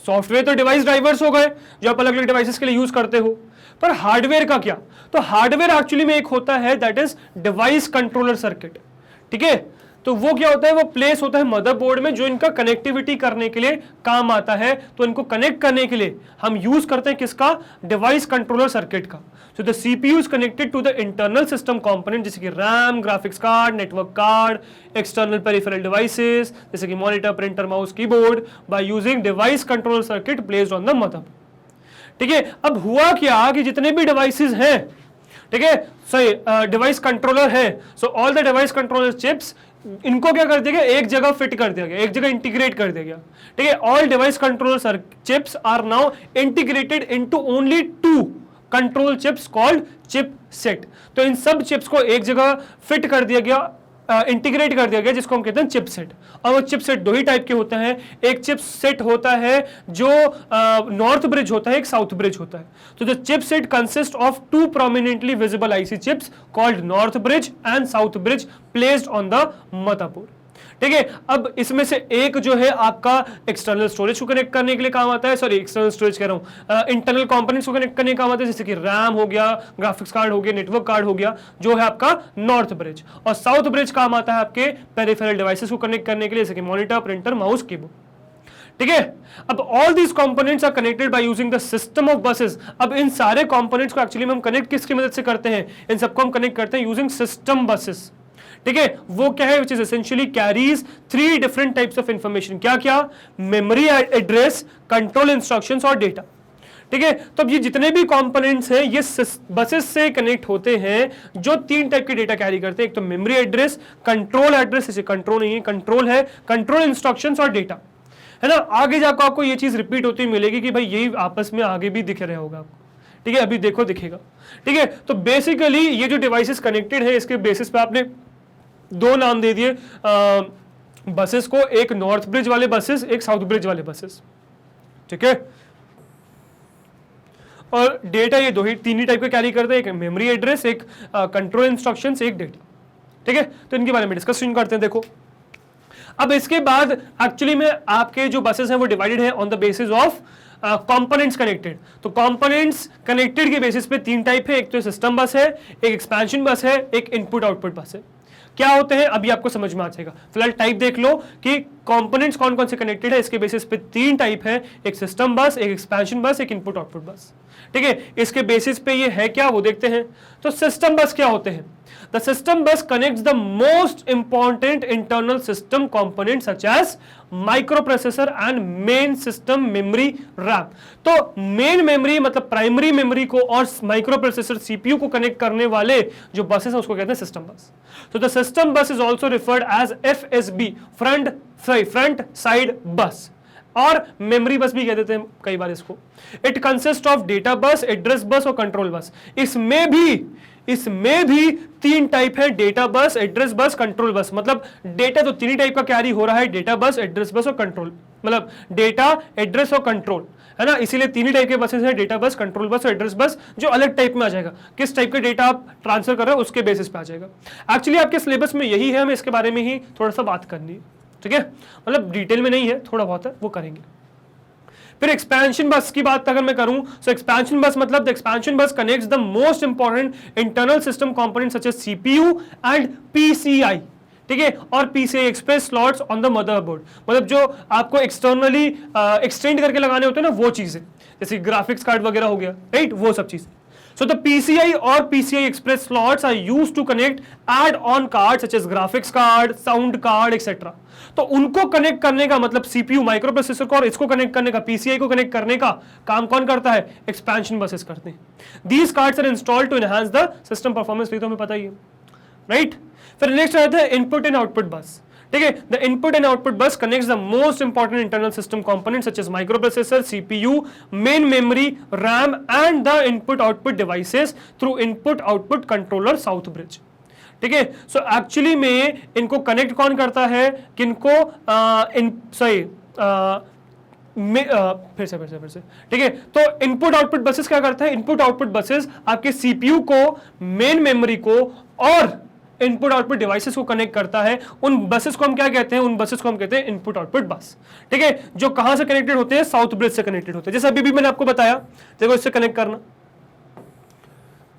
सॉफ्टवेयर तो डिवाइस ड्राइवर्स हो गए जो आप अलग अलग डिवाइसेस के लिए यूज करते हो, पर हार्डवेयर का क्या? तो हार्डवेयर एक्चुअली में एक होता है that is device controller circuit, ठीक है? तो वो क्या होता है, वो प्लेस होता है मदरबोर्ड में, जो इनका कनेक्टिविटी करने के लिए काम आता है। तो इनको कनेक्ट करने के लिए हम यूज करते हैं किसका? डिवाइस कंट्रोलर सर्किट का। So the CPU is connected to the internal system component, जैसे कि RAM, graphics card, network card, external peripheral devices जैसे कि monitor, printer, mouse, keyboard, by using device controller circuit placed on the motherboard, ठीक है? अब हुआ क्या कि जितने भी डिवाइसेस हैं, ठीक है, सही डिवाइस कंट्रोलर है, so all the device controller chips, इनको क्या कर दिया गया? एक जगह फिट कर दिया गया, एक जगह इंटीग्रेट कर दिया गया, ठीक है? All device controller chips are now integrated into only two control chips called chip set. तो इन सब चिप्स को एक जगह फिट कर दिया गया, इंटीग्रेट कर दिया गया, जिसको हम कहते हैं चिप सेट। और वो चिप सेट दो ही टाइप के होते हैं, एक चिप सेट होता है जो नॉर्थ ब्रिज होता है, एक साउथ ब्रिज होता है। तो the chip set consist of two prominently visible IC chips called north bridge and south bridge placed on the motherboard, ठीक है? अब इसमें से एक जो है आपका एक्सटर्नल स्टोरेज को कनेक्ट करने के लिए काम आता है, सॉरी एक्सटर्नल स्टोरेज कह रहा हूं, इंटरनल कंपोनेंट्स को कनेक्ट करने का काम आता है, जैसे कि रैम हो गया, ग्राफिक्स कार्ड हो गया, नेटवर्क कार्ड हो गया, जो है आपका नॉर्थ ब्रिज। और साउथ ब्रिज काम आता है आपके पेरिफेरल डिवाइसेस को कनेक्ट करने के लिए, जैसे कि मॉनिटर, प्रिंटर, माउस, कीबोर्ड, ठीक है? अब all these components are connected by using the system of buses. अब इन सारे कंपोनेंट्स को एक्चुअली में हम कनेक्ट किसकी मदद से करते हैं? इन सबको हम कनेक्ट करते हैं यूजिंग सिस्टम बसेस, ठीक है? वो क्या है? Which is essentially carries three different types of information. क्या क्या? मेमोरी एड्रेस, कंट्रोल इंस्ट्रक्शंस और डेटा, ठीक है? तो अब ये जितने भी कंपोनेंट्स हैं ये बसेस से कनेक्ट होते हैं, जो तीन टाइप के डेटा कैरी करते हैं। एक तो मेमोरी एड्रेस, कंट्रोल एड्रेस, इसे कंट्रोल नहीं है, कंट्रोल है, कंट्रोल इंस्ट्रक्शंस और डेटा, है ना? आगे जाकर आपको ये चीज रिपीट होती मिलेगी कि भाई यही आपस में आगे भी दिख रहा होगा आपको, ठीक है? अभी देखो दिखेगा, ठीक है? तो बेसिकली ये जो डिवाइसेस कनेक्टेड है, इसके बेसिस पे आपने दो नाम दे दिए बसेस को, एक नॉर्थ ब्रिज वाले बसेस, एक साउथ ब्रिज वाले बसेस, ठीक है? और डेटा ये दो ही तीन ही टाइप के कैरी करते हैं, एक मेमोरी एड्रेस, एक कंट्रोल इंस्ट्रक्शंस, एक डेटा, ठीक है? तो इनके बारे में डिस्कशन करते हैं। देखो अब इसके बाद एक्चुअली में आपके जो बसेस हैं वो डिवाइडेड है on the basis of components connected. तो कंपोनेंट्स कनेक्टेड के बेसिस पे तीन टाइप है, एक तो सिस्टम बस है, एक एक्सपेंशन बस है, एक इनपुट आउटपुट बस है। क्या होते हैं अभी आपको समझ में आ जाएगा। फिलहाल टाइप देख लो कि कंपोनेंट्स कौन कौन से कनेक्टेड है, इसके बेसिस पे तीन टाइप है, एक सिस्टम बस, एक एक्सपेंशन बस, एक इनपुट आउटपुट बस, ठीक है? इसके बेसिस पे ये है क्या वो देखते हैं। तो सिस्टम बस क्या होते हैं? The system bus connects the most important internal system components such as microprocessor and main system memory RAM। तो मेन मेमोरी मतलब प्राइमरी मेमोरी को और माइक्रो प्रोसेसर सीपीयू को कनेक्ट करने वाले जो बसेस हैं उसको कहते हैं सिस्टम बस। तो the system bus is also referred as FSB, front side bus, और मेमोरी बस भी कह देते हैं कई बार इसको। It consist of data bus, address bus और कंट्रोल बस। इसमें भी तीन टाइप है, डेटा बस, एड्रेस बस, कंट्रोल बस। मतलब डेटा तो तीन ही टाइप का कैरी हो रहा है, डेटा बस, एड्रेस बस और कंट्रोल मतलब डेटा, एड्रेस और कंट्रोल, है ना। इसीलिए तीन ही टाइप के बसेस हैं, डेटा बस, कंट्रोल बस और एड्रेस बस, जो अलग टाइप में आ जाएगा, किस टाइप का डेटा आप ट्रांसफर कर रहे हो उसके बेसिस पे आ जाएगा। एक्चुअली आपके सिलेबस में यही है, हमें इसके बारे में ही थोड़ा सा बात करनी है, ठीक है, मतलब डिटेल में नहीं है, थोड़ा बहुत है, वो करेंगे। फिर एक्सपेंशन बस की बात अगर मैं करूं, सो एक्सपेंशन बस मतलब the expansion bus connects the most important internal system component such as CPU and PCI, ठीक है, और PCI express slots on the motherboard, मतलब जो आपको एक्सटर्नली एक्सटेंड करके लगाने होते हैं ना वो चीजें, जैसे ग्राफिक्स कार्ड वगैरह हो गया, राइट, वो सब चीजें। So the PCI or PCI Express slots are used to connect add-on cards such as graphics card, sound card, etc. तो उनको कनेक्ट करने का मतलब CPU माइक्रो प्रोसेसर को और इसको कनेक्ट करने का, PCI को कनेक्ट करने का काम कौन करता है? एक्सपेंशन बसेस करते हैं। These cards are installed to enhance the system performance, तो हमें पता ही है, राइट। फिर नेक्स्ट आता है इनपुट एंड आउटपुट बस, ठीक है। The input and output bus connects the most important internal system components such as micro processor, CPU, main memory, RAM and the input output devices through input output controller south bridge, ठीक है। So actually में इनको connect कौन करता है, किनको फिर से, ठीक है। तो इनपुट आउटपुट बसेस क्या करता है? इनपुट आउटपुट बसेस आपके सीपीयू को, मेन मेमोरी को और इनपुट आउटपुट डिवाइसेस को कनेक्ट करता है। उन बसेस को हम क्या कहते हैं? उन बसेस को हम कहते हैं इनपुट आउटपुट बस, ठीक है, जो कहां से कनेक्टेड होते हैं? साउथ ब्रिज से कनेक्टेड होते हैं। जैसे अभी भी मैंने आपको बताया, देखो इससे कनेक्ट करना,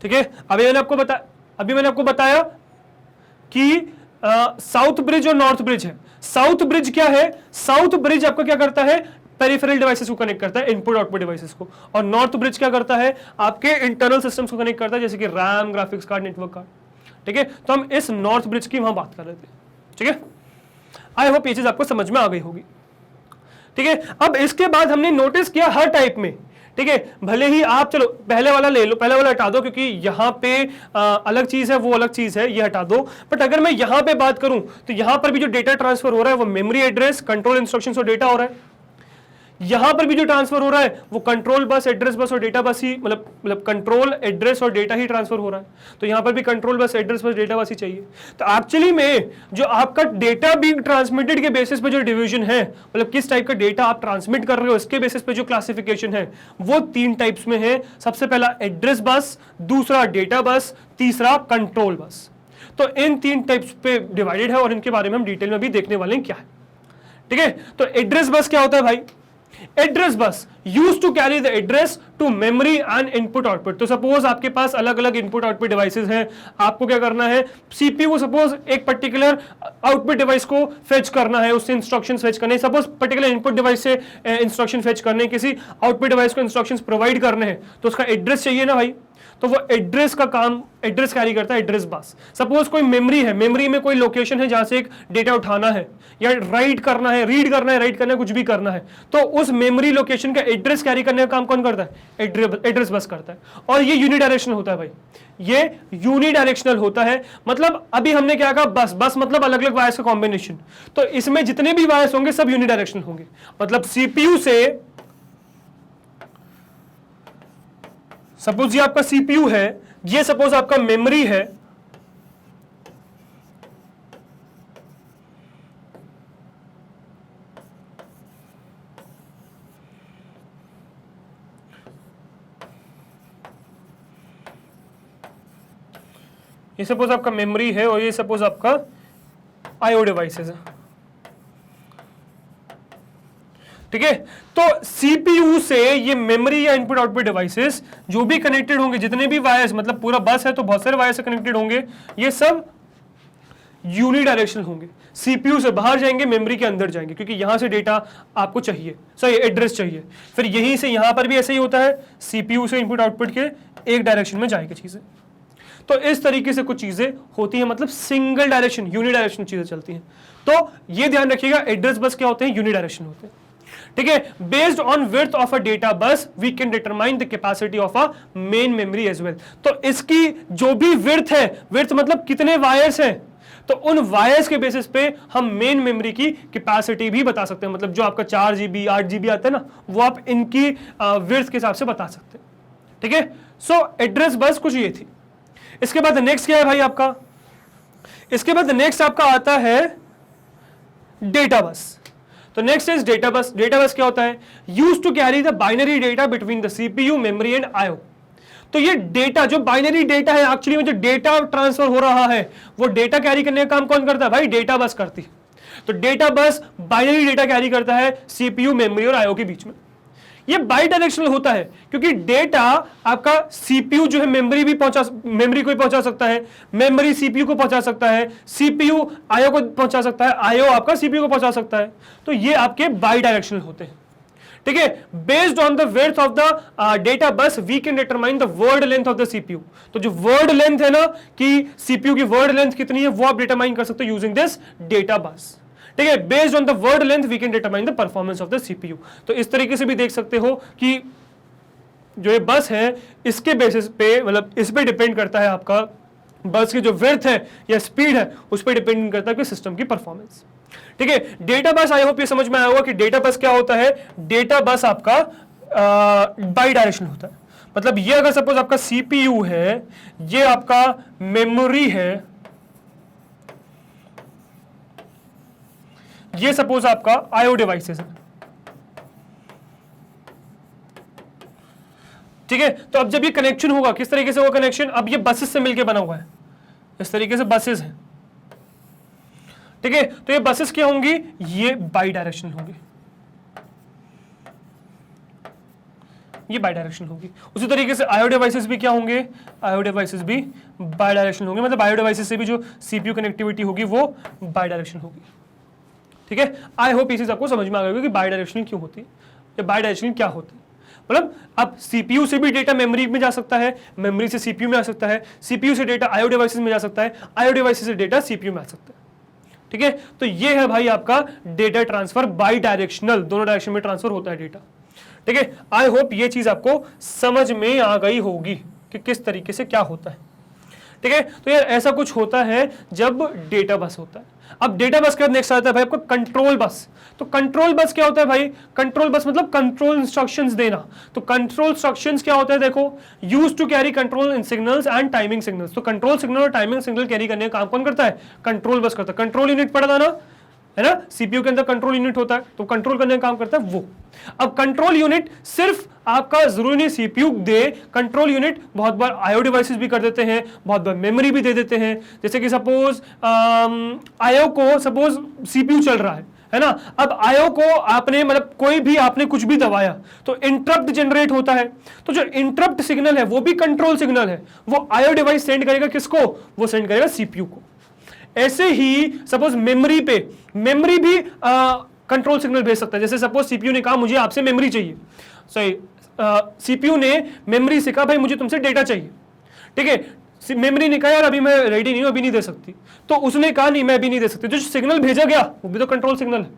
ठीक है। अभी मैंने आपको बताया कि साउथ ब्रिज और नॉर्थ ब्रिज है। साउथ ब्रिज क्या है? साउथ ब्रिज आपको क्या करता है? पेरिफेरल डिवाइसेस को कनेक्ट करता है, इनपुट आउटपुट डिवाइसेस को। और नॉर्थ ब्रिज क्या करता है? आपके इंटरनल सिस्टम्स को कनेक्ट करता है, जैसे कि RAM, graphics card, network card, ठीक है। तो हम इस नॉर्थ ब्रिज की वहां बात कर रहे थे, ठीक है। आई होप ये चीज आपको समझ में आ गई होगी, ठीक है। अब इसके बाद हमने नोटिस किया हर टाइप में, ठीक है, भले ही आप, चलो पहले वाला ले लो, पहले वाला हटा दो क्योंकि यहां पे अलग चीज है, वो अलग चीज है, ये हटा दो। बट अगर मैं यहां पे बात करूं तो यहां पर भी जो डेटा ट्रांसफर हो रहा है वो मेमोरी एड्रेस, कंट्रोल इंस्ट्रक्शंस और डेटा हो रहा है। यहां पर भी जो ट्रांसफर हो रहा है वो कंट्रोल बस, एड्रेस बस और डेटा बस ही, मतलब कंट्रोल, एड्रेस और डेटा ही ट्रांसफर हो रहा है। तो यहां पर भी control bus, address bus, data बस ही चाहिए। तो एक्चुअली में जो आपका डेटा बीइंग ट्रांसमिटेड के बेसिस पे जो डिवीजन है, मतलब किस टाइप का डेटा आप ट्रांसमिट कर रहे हो इसके बेसिस पे जो क्लासिफिकेशन है वो तीन टाइप्स में है। सबसे पहला एड्रेस बस, दूसरा डेटा बस, तीसरा कंट्रोल बस। तो इन तीन टाइप्स पे डिवाइडेड है और इनके बारे में हम डिटेल में भी देखने वाले हैं क्या है, ठीक है। तो एड्रेस बस क्या होता है भाई? Address bus use to carry the address to memory and input output. तो सपोज आपके पास अलग अलग इनपुट आउटपुट डिवाइसेस हैं, आपको क्या करना है? सीपीयू को सपोज एक पर्टिकुलर आउटपुट डिवाइस को फेच करना है, उससे इंस्ट्रक्शंस फेच करने, सपोज पर्टिकुलर इनपुट डिवाइस से इंस्ट्रक्शन फेच करने, किसी आउटपुट डिवाइस को इंस्ट्रक्शंस प्रोवाइड करने हैं, तो उसका एड्रेस चाहिए ना भाई। तो वो एड्रेस का काम, एड्रेस कैरी करता है एड्रेस बस। सपोज कोई मेमोरी है, मेमोरी में कोई लोकेशन है जहां से एक डेटा उठाना है या राइट करना है, रीड करना है, राइट करना है, कुछ भी करना है, तो उस मेमोरी लोकेशन का एड्रेस कैरी करने का काम कौन करता है? एड्रेस बस करता है। और ये यूनिडायरेक्शनल होता है भाई, ये यूनिडायरेक्शनल होता है। मतलब अभी हमने क्या कहा? बस, बस मतलब अलग अलग वायर्स का कॉम्बिनेशन। तो इसमें जितने भी वायर्स होंगे सब यूनिडायरेक्शनल होंगे। मतलब सीपीयू से, सपोज ये आपका सीपीयू है, ये सपोज आपका मेमोरी है, ये सपोज आपका मेमोरी है और ये सपोज आपका आईओ डिवाइसेस है, ठीक है। तो सीपीयू से ये मेमोरी या इनपुट आउटपुट डिवाइसेस जो भी कनेक्टेड होंगे, जितने भी वायर्स, मतलब पूरा बस है तो बहुत सारे वायर्स से कनेक्टेड होंगे, ये सब यूनिडायरेक्शनल होंगे। सीपीयू से बाहर जाएंगे, मेमोरी के अंदर जाएंगे, क्योंकि यहां से डेटा आपको चाहिए, सही एड्रेस चाहिए। फिर यहीं से यहां पर भी ऐसे ही होता है, सीपीयू से इनपुट आउटपुट के एक डायरेक्शन में जाएगी चीजें। तो इस तरीके से कुछ चीजें होती हैं, मतलब सिंगल डायरेक्शन, यूनिडायरेक्शनल चीजें चलती हैं। तो ये ध्यान रखिएगा, एड्रेस बस क्या होते हैं? यूनिडायरेक्शनल होते हैं, ठीक है। Based on width of a data bus we can determine the capacity of a main memory as well. तो इसकी जो भी विड्थ है, विड्थ मतलब कितने वायर्स हैं, तो उन वायर्स के बेसिस पे हम मेन मेमोरी की कैपेसिटी भी बता सकते हैं। मतलब जो आपका 4 GB 8 GB आता है ना, वो आप इनकी विड्थ के हिसाब से बता सकते हैं, ठीक है। सो एड्रेस बस कुछ ये थी। इसके बाद नेक्स्ट क्या है भाई आपका? इसके बाद नेक्स्ट आपका आता है डेटा बस। तो next is data bus. Data bus क्या होता है? Use to carry the binary data between the CPU, memory and IO. तो ये डेटा जो बाइनरी डेटा है, एक्चुअली में जो डेटा ट्रांसफर हो रहा है, वो डेटा कैरी करने का काम कौन करता है भाई? डेटा बस करती है। तो data bus binary data carry करता है सीपीयू, मेमोरी और आईओ के बीच में। ये बाई डायरेक्शनल होता है क्योंकि डेटा आपका सीपीयू जो है मेमोरी को भी पहुंचा सकता है, मेमोरी सीपीयू को पहुंचा सकता है, सीपीयू आईओ को पहुंचा सकता है, आईओ आपका सीपीयू को पहुंचा सकता है। तो ये आपके बाई डायरेक्शनल होते हैं, ठीक है। Based on the width of the data bus we can determine the word length of the CPU. तो जो वर्ड लेंथ है ना कि सीपीयू की वर्ड लेंथ कितनी है, वो आप डिटरमाइन कर सकते हो यूजिंग दिस डेटा बस, ठीक है। Based on the word length we can determine the performance of the CPU. तो इस तरीके से भी देख सकते हो कि जो ये बस है इसके बेसिस पे, मतलब इस पे डिपेंड करता है आपका बस की जो विड्थ है या स्पीड है, उस पर डिपेंड करता है कि सिस्टम की परफॉर्मेंस, ठीक है। डेटा बस, आई होप ये समझ में आया होगा कि डेटा बस क्या होता है। डेटा बस आपका बाई डायरेक्शनल होता है। मतलब ये अगर सपोज आपका सीपीयू है, ये आपका मेमोरी है, ये सपोज आपका आईओ डिवाइसेस है, ठीक है। तो अब जब ये कनेक्शन होगा, किस तरीके से होगा कनेक्शन? अब ये बसेस से मिलकर बना हुआ है, इस तरीके से बसेस हैं, ठीक है। तो ये बसेस क्या होंगी? ये बाई डायरेक्शनल होंगी, ये बाई डायरेक्शनल होगी। उसी तरीके से आईओ डिवाइसेस भी क्या होंगे? आईओ डिवाइसेस भी बाई डायरेक्शनल होंगे। मतलब आईओ डिवाइसेस से भी जो सीपीयू कनेक्टिविटी होगी वो बाई डायरेक्शनल होगी, ठीक है। आई होप इसी आपको समझ में आ गया कि बाई डायरेक्शनल क्यों होती है या बाई डायरेक्शनल क्या होती है। मतलब अब सीपीयू से भी डेटा मेमोरी में जा सकता है, मेमोरी से सीपीयू में आ सकता है, सीपीयू से डेटा आईओ डिवाइसेस में जा सकता है, आईओ डिवाइसेस से डेटा सीपीयू में आ सकता है, ठीक है। तो ये है भाई आपका डेटा ट्रांसफर बाई डायरेक्शनल, दोनों डायरेक्शन में ट्रांसफर होता है डेटा, ठीक है। आई होप ये चीज आपको समझ में आ गई होगी कि किस तरीके से क्या होता है, ठीक है। तो यार ऐसा कुछ होता है जब डेटा बस होता है। अब डेटा बस के बाद नेक्स्ट आता है भाई आपका कंट्रोल बस। तो कंट्रोल बस क्या होता है भाई? कंट्रोल बस मतलब कंट्रोल इंस्ट्रक्शंस देना। तो कंट्रोल इंस्ट्रक्शंस क्या होता है? देखो, use to carry control signals and timing signals. तो कंट्रोल सिग्नल और टाइमिंग सिग्नल कैरी करने का काम कौन करता है? कंट्रोल बस करता है। कंट्रोल यूनिट पढ़ा था ना, है ना, सीपीयू के अंदर कंट्रोल यूनिट होता है, तो कंट्रोल करने का काम करता है वो। अब कंट्रोल यूनिट सिर्फ आपका जरूरी नहीं सीपीयू दे, कंट्रोल यूनिट बहुत बार आईओ डिवाइसेस भी कर देते हैं, बहुत बार मेमोरी भी दे देते हैं। जैसे कि सपोज आईओ को सपोज सीपीयू चल रहा है ना, अब आईओ को आपने मतलब कोई भी आपने कुछ भी दबाया तो इंटरप्ट जनरेट होता है। तो जो इंटरप्ट सिग्नल है वो भी कंट्रोल सिग्नल है, वो आईओ डिवाइस सेंड करेगा किसको? वो सेंड करेगा सीपीयू को। ऐसे ही सपोज मेमोरी भी कंट्रोल सिग्नल भेज सकता है। जैसे सपोज सीपीयू ने कहा मुझे आपसे मेमोरी चाहिए, सही, सीपीयू ने मेमोरी से कहा भाई मुझे तुमसे डेटा चाहिए, ठीक है। मेमोरी ने कहा यार अभी मैं रेडी नहीं हूं, अभी नहीं दे सकती, तो उसने कहा नहीं मैं अभी नहीं दे सकती। जो सिग्नल भेजा गया वो भी तो कंट्रोल सिग्नल है।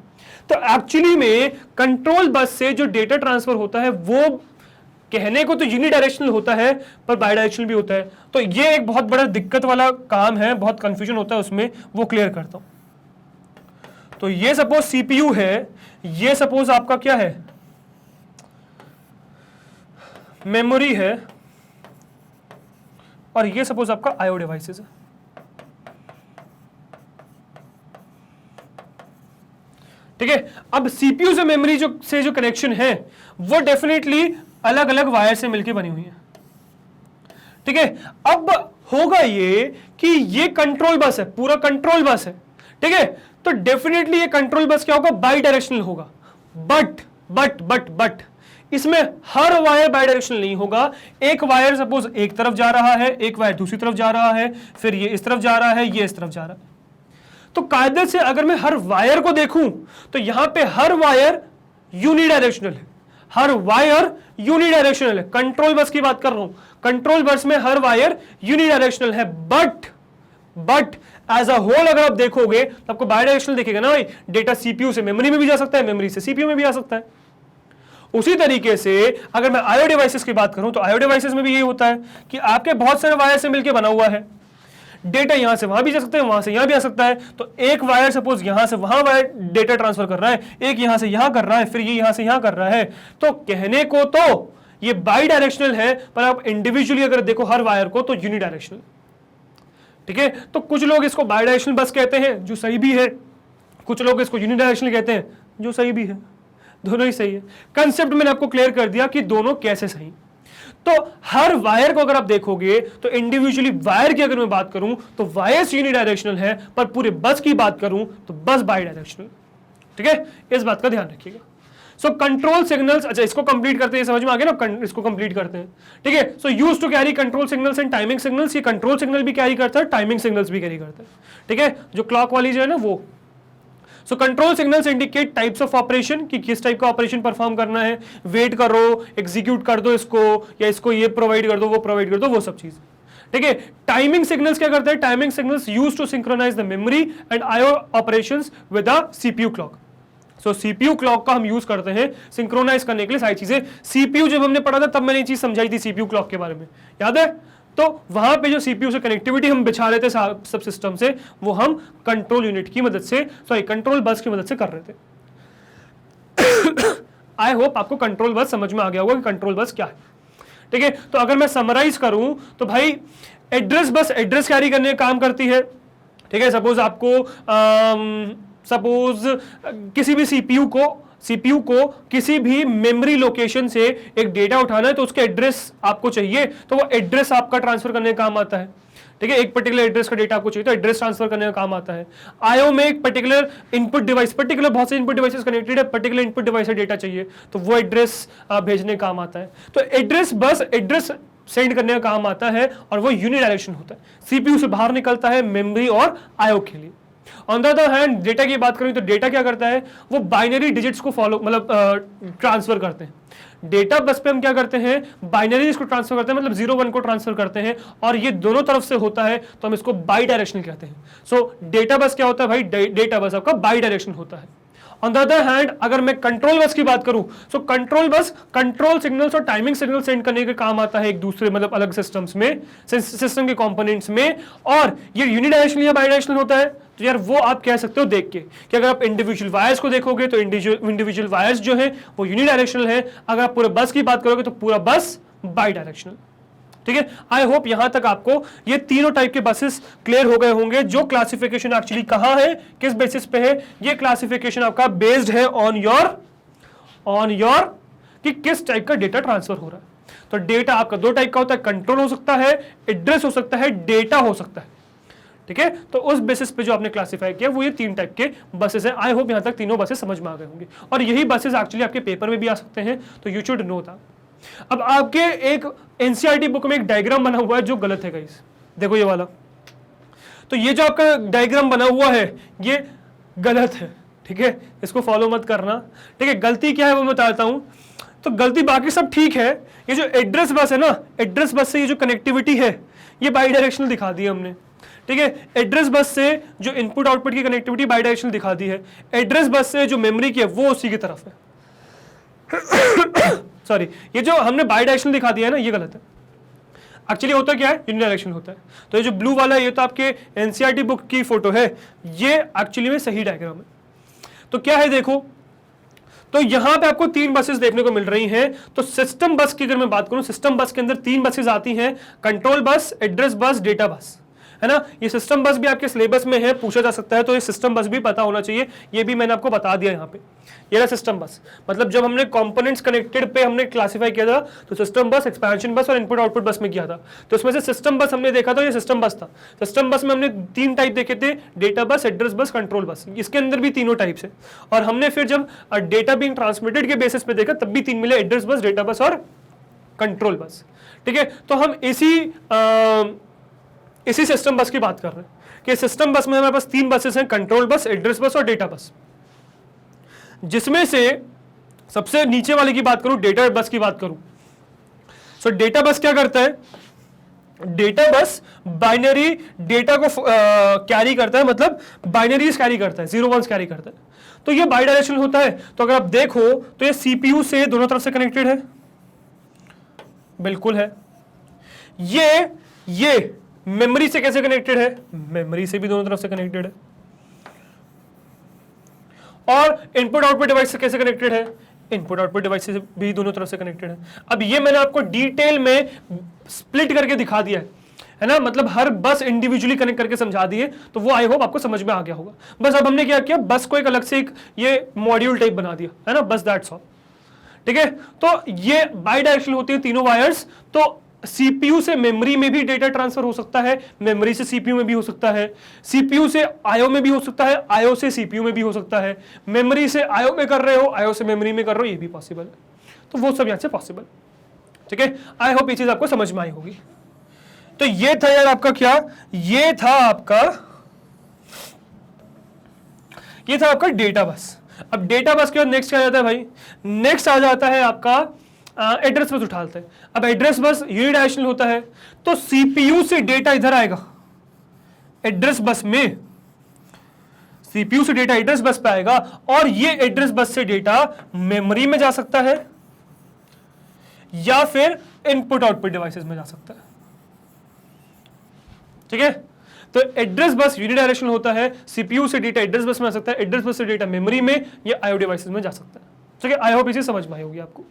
तो एक्चुअली में कंट्रोल बस से जो डेटा ट्रांसफर होता है वो कहने को तो यूनिडायरेक्शनल होता है पर बाई डायरेक्शनल भी होता है। तो ये एक बहुत बड़ा दिक्कत वाला काम है, बहुत कंफ्यूजन होता है उसमें, वो क्लियर करता हूं। तो ये सपोज सीपीयू है, ये सपोज आपका क्या है? मेमोरी है, और ये सपोज आपका आईओ डिवाइसेस है, ठीक है। अब सीपीयू से मेमोरी जो कनेक्शन है वो डेफिनेटली अलग अलग वायर से मिलकर बनी हुई है, ठीक है। अब होगा ये कि ये कंट्रोल बस है, पूरा कंट्रोल बस है, ठीक है। तो डेफिनेटली ये कंट्रोल बस क्या होगा? बाई डायरेक्शनल होगा। बट इसमें हर वायर बाई डायरेक्शनल नहीं होगा। एक वायर सपोज एक तरफ जा रहा है, एक वायर दूसरी तरफ जा रहा है, फिर ये इस तरफ जा रहा है, ये इस तरफ जा रहा है। तो कायदे से अगर मैं हर वायर को देखूं तो यहां पे हर वायर यूनिडायरेक्शनल है, हर वायर यूनिडायरेक्शनल है। कंट्रोल बस की बात कर रहा हूं, कंट्रोल बस में हर वायर यूनिडायरेक्शनल है। बट एज अ होल अगर आप देखोगे तो आपको बाई डायरेक्शनल दिखेगा ना भाई। डेटा सीपीयू से मेमोरी में भी जा सकता है, मेमोरी से सीपीयू में भी आ सकता है। उसी तरीके से अगर मैं आईओ डिवाइसेस की बात करूं तो आईओ डिवाइसेस में भी यही होता है कि आपके बहुत सारे वायर से मिलकर बना हुआ है। डेटा यहां से वहां भी जा सकता है, वहां से यहां भी आ सकता है। तो एक वायर सपोज यहां से वहां वायर डेटा ट्रांसफर कर रहा है, एक यहां से यहां कर रहा है, फिर ये यहां से यहां कर रहा है। तो कहने को तो ये बाई डायरेक्शनल है, पर आप इंडिविजुअली अगर देखो हर वायर को तो यूनिडायरेक्शनल, ठीक है। तो कुछ लोग इसको बाई डायरेक्शनल बस कहते हैं जो सही भी है, कुछ लोग इसको यूनिडायरेक्शनल कहते हैं जो सही भी है, दोनों ही सही है। कंसेप्ट मैंने आपको क्लियर कर दिया कि दोनों कैसे सही। तो हर वायर को अगर आप देखोगे तो इंडिविजुअली वायर की अगर मैं बात करूं तो वायर्स यूनिडायरेक्शनल है, पर पूरे बस की बात करूं तो बस बाई डायरेक्शनल। ठीक है, इस बात का ध्यान रखिएगा। सो कंट्रोल सिग्नल्स, अच्छा इसको कंप्लीट करते हैं, समझ में आ गया ना, इसको कंप्लीट करते हैं। ठीक है, so use to carry control signals and timing signals, ये कंट्रोल सिग्नल भी कैरी करता है, टाइमिंग सिग्नल्स भी कैरी करता है। ठीक है, जो क्लॉक वाली जो है ना वो। So control signals indicate types of operation, कि किस टाइप का ऑपरेशन परफॉर्म करना है, वेट करो, एग्जीक्यूट कर दो इसको, या इसको ये प्रोवाइड कर दो, वो प्रोवाइड कर दो, वो सब चीज। ठीक है, टाइमिंग सिग्नल्स क्या करते हैं? Timing signals use to synchronize the memory and IO operations with the CPU clock. So CPU clock का हम यूज करते हैं सिंक्रोनाइज करने के लिए सारी चीजें। सीपीयू जब हमने पढ़ा था तब मैंने ये चीज समझाई थी सीपीयू क्लॉक के बारे में, याद है? तो वहां पे जो सीपीयू से कनेक्टिविटी हम बिछा रहे थे सब सिस्टम से, वो हम कंट्रोल यूनिट की मदद से, सॉरी कंट्रोल बस की मदद से कर रहे थे। आई होप आपको कंट्रोल बस समझ में आ गया होगा कि कंट्रोल बस क्या है। ठीक है, तो अगर मैं समराइज करूं तो भाई एड्रेस बस एड्रेस कैरी करने का काम करती है। ठीक है, सपोज आपको सपोज किसी भी सीपीयू को किसी भी मेमोरी लोकेशन से एक डेटा उठाना है, तो उसका एड्रेस आपको चाहिए, तो वो एड्रेस आपका ट्रांसफर करने का काम आता है। ठीक है, एक पर्टिकुलर एड्रेस का डेटा आपको चाहिए तो एड्रेस ट्रांसफर करने का काम आता है। आईओ में एक पर्टिकुलर इनपुट डिवाइस, पर्टिकुलर बहुत से इनपुट डिवाइसेस कनेक्टेड है, पर्टिकुलर इनपुट डिवाइस से डेटा चाहिए तो वो एड्रेस भेजने का काम आता है। तो एड्रेस बस एड्रेस सेंड करने का काम आता है और वो यूनिडायरेक्शन होता है, सीपीयू से बाहर निकलता है मेमोरी और आईओ के लिए। On the other hand data की बात करें तो डेटा क्या करता है? वो बाइनरी डिजिट्स को फॉलो मतलब ट्रांसफर करते हैं। डेटा बस पे हम क्या करते हैं? बाइनरीज को ट्रांसफर करते हैं, मतलब 0-1 को ट्रांसफर करते हैं, और ये दोनों तरफ से होता है तो हम इसको बाई डायरेक्शनल कहते हैं। सो डेटा बस क्या होता है भाई? डेटा बस आपका बाई डायरेक्शनल होता है। ऑन द अदर हैंड अगर मैं कंट्रोल बस की बात करूं, so control bus control signals और टाइमिंग सिग्नल सेंड करने के काम आता है एक दूसरे मतलब अलग सिस्टम्स में, सिस्टम के कंपोनेंट्स में, और ये यूनिडायरेक्शनल या बाइडायरेक्शनल होता है। तो यार वो आप कह सकते हो देख के कि अगर आप इंडिविजुअल वायर्स को देखोगे तो इंडिविजुअल वायर्स जो है वो यूनिडायरेक्शनल है, अगर आप पूरे बस की बात करोगे तो पूरा बस बाई डायरेक्शनल। ठीक है, आई होप यहां तक आपको ये तीनों टाइप के बसेस क्लियर हो गए होंगे। जो क्लासिफिकेशन एक्चुअली कहां है, किस बेसिस पे है, ये क्लासिफिकेशन आपका बेस्ड है ऑन योर कि किस टाइप का डेटा ट्रांसफर हो रहा है। तो डेटा आपका दो टाइप का होता है, कंट्रोल हो सकता है, एड्रेस हो सकता है, डेटा हो सकता है। ठीक है, तो उस बेसिस पे जो आपने क्लासिफाई किया वो ये 3 टाइप के बसेस है। आई होप यहां तक तीनों बसेस समझ में आ गए होंगे, और यही बसेस एक्चुअली आपके पेपर में भी आ सकते हैं, तो यू शुड नो दैट। अब आपके एक एनसीईआरटी बुक में एक डायग्राम बना हुआ है जो गलत है गाइस, देखो ये वाला। तो ये जो आपका डायग्राम बना हुआ है ये गलत है। ठीक है, इसको फॉलो मत करना। ठीक है, गलती क्या है वो मैं बताता हूं। तो गलती बाकी सब ठीक है, ये जो एड्रेस बस है ना, एड्रेस बस से ये जो कनेक्टिविटी है ये बाई डायरेक्शनल दिखा दी हमने। ठीक है, एड्रेस बस से जो इनपुट आउटपुट की कनेक्टिविटी बाई डायरेक्शनल दिखा दी है, एड्रेस बस से जो मेमोरी की है वो उसी की तरफ है। सॉरी, ये जो हमने बाई डायरेक्शनल दिखा दिया है ना ये गलत है। एक्चुअली होता क्या है? यूनिडायरेक्शनल होता है। तो ये जो ब्लू वाला है ये तो आपके एनसीईआरटी बुक की फोटो है, ये एक्चुअली में सही डायग्राम है। तो क्या है देखो, तो यहां पे आपको 3 बसेस देखने को मिल रही हैं। तो सिस्टम बस की अगर मैं बात करूं, सिस्टम बस के अंदर 3 बसेस आती हैं, control bus, address bus, data बस, है ना। ये सिस्टम बस भी आपके सिलेबस में है, पूछा जा सकता है, तो ये सिस्टम बस भी पता होना चाहिए, ये भी मैंने आपको बता दिया यहाँ पे। ये रहा सिस्टम बस, मतलब जब हमने कंपोनेंट्स कनेक्टेड पे हमने क्लासिफाई किया था तो सिस्टम बस, एक्सपेंशन बस और इनपुट आउटपुट बस में किया था। तो उसमें से सिस्टम बस हमने देखा था, ये सिस्टम बस था। सिस्टम बस में हमने 3 टाइप देखे थे, data bus, address bus, control bus. इसके अंदर भी तीनों टाइप्स है, और हमने फिर जब डेटा बीइंग ट्रांसमिटेड के बेसिस पे देखा तब भी 3 मिले, एड्रेस बस, डेटा बस और कंट्रोल बस। ठीक है, तो हम इसी सिस्टम बस की बात कर रहे हैं कि सिस्टम बस में हमारे पास 3 बसेस हैं, कंट्रोल बस, एड्रेस बस और डेटा बस। जिसमें से सबसे नीचे वाले की बात करूं, डेटा बस की बात करूं, सो डेटा बस क्या करता है? डेटा बस बाइनरी डेटा को कैरी करता है, मतलब बाइनरीज कैरी करता है, 0-1 कैरी करता है। तो ये बाई डायरेक्शनल होता है। तो अगर आप देखो तो ये सीपीयू से दोनों तरफ से कनेक्टेड है, बिल्कुल है। ये मेमोरी से कैसे कनेक्टेड है? मेमोरी से भी दोनों तरफ से कनेक्टेड है। और इनपुट आउटपुट डिवाइस से कैसे कनेक्टेड है? इनपुट आउटपुट डिवाइस से भी दोनों तरफ से कनेक्टेड है। अब ये मैंने आपको डिटेल में स्प्लिट करके दिखा दिया है है ना, मतलब हर बस इंडिविजुअली कनेक्ट करके समझा दिए, तो वो आई होप आपको समझ में आ गया होगा। बस अब हमने क्या किया, बस को एक अलग से एक ये मॉड्यूल टाइप बना दिया, है ना, बस दैट्स ऑल। ठीक है, तो ये बाई डायरेक्शनल होती है तीनों वायर्स। तो सीपीयू से मेमोरी में भी डेटा ट्रांसफर हो सकता है, मेमोरी से सीपीयू में भी हो सकता है, सीपीयू से आईओ में भी हो सकता है, आईओ से सीपीयू में भी हो सकता है, मेमोरी से आईओ में कर रहे हो, आईओ से मेमोरी में कर रहे हो, ये भी पॉसिबल है। तो वो सब यहां से पॉसिबल। ठीक है, आई होप ये चीज आपको समझ में आई होगी। तो ये था यार आपका क्या, ये था आपका डेटा बस। अब डेटा बस के बाद नेक्स्ट क्या आ जाता है भाई, नेक्स्ट आ जाता है आपका एड्रेस बस उठाते हैं। अब एड्रेस बस यूनिडायरेक्शनल होता है, तो सीपीयू से डेटा इधर आएगा एड्रेस बस में, सीपीयू से डेटा एड्रेस बस पे आएगा, और ये एड्रेस बस से डेटा मेमोरी में जा सकता है या फिर इनपुट आउटपुट डिवाइसेस में जा सकता है। ठीक है, तो एड्रेस बस यूनिडायरेक्शनल होता है, सीपीयू से डेटा एड्रेस बस में आ सकता है, एड्रेस बस से डेटा मेमोरी में या आईओ डिवाइसेस में जा सकता है। ठीक है, आई होप इसे समझ में आई होगी आपको।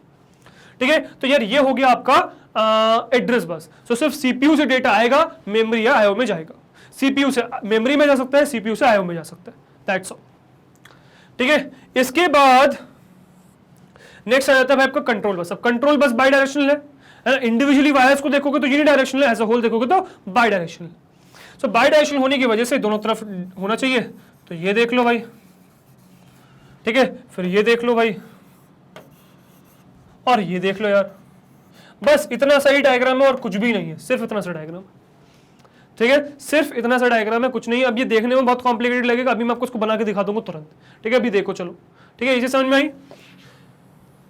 ठीक है, तो यार ये हो गया आपका एड्रेस बस। तो सिर्फ सीपीयू से डेटा आएगा, मेमोरी या आईओ में जाएगा, सीपीयू से मेमोरी में जा सकता है, सीपीयू से आईओ में जा सकता है, दैट्स ऑल। ठीक है, इसके बाद नेक्स्ट आ जाता है भाई आपका कंट्रोल बस। अब कंट्रोल बस बाई डायरेक्शनल है, इंडिविजुअली वायर्स को देखोगे तो यूनिडायरेक्शनल है, एज अ होल देखोगे तो by directional. So by directional होने की वजह से दोनों तरफ होना चाहिए, तो ये देख लो भाई। ठीक है, फिर ये देख लो भाई, और ये देख लो यार, बस इतना सही डायग्राम है और कुछ भी नहीं है, सिर्फ इतना सा डायग्राम। ठीक है, सिर्फ इतना सा डायग्राम है, कुछ नहीं है। अब ये देखने में बहुत कॉम्प्लिकेटेड लगेगा, अभी मैं आपको उसको बना के दिखा दूंगा तुरंत। ठीक है, अभी देखो चलो। ठीक है, इसे समझ में आई।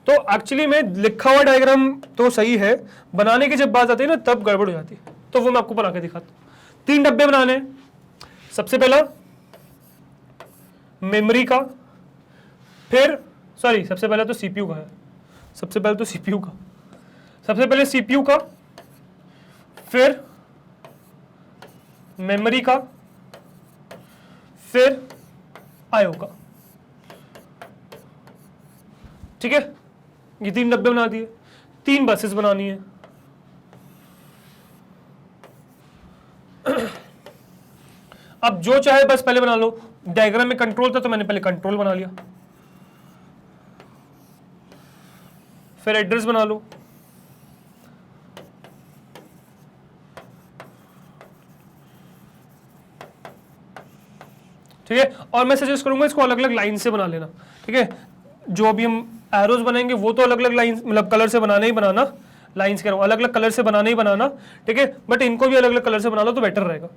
तो एक्चुअली में लिखा हुआ डायग्राम तो सही है, बनाने की जब बात आती है ना तब गड़बड़ हो जाती है, तो वो मैं आपको बना के दिखाता हूँ। 3 डब्बे बनाने, सबसे पहला मेमोरी का, फिर सबसे पहले तो सीपीयू का है, सबसे पहले सीपीयू का, फिर मेमोरी का, फिर आईओ का। ठीक है, ये 3 डब्बे बना दिए, 3 बसेस बनानी है। अब जो चाहे बस पहले बना लो। डायग्राम में कंट्रोल था तो मैंने पहले कंट्रोल बना लिया, फिर एड्रेस बना लो, ठीक है। और मैं सजेस्ट करूंगा इसको अलग अलग लाइन से बना लेना। ठीक है, जो अभी हम एरोज बनाएंगे वो तो अलग अलग लाइन मतलब कलर से बनाना ही बनाना, लाइंस कह रहा हूं अलग अलग कलर से बनाना ही बनाना। ठीक है, बट इनको भी अलग अलग कलर से बना लो तो बेटर रहेगा।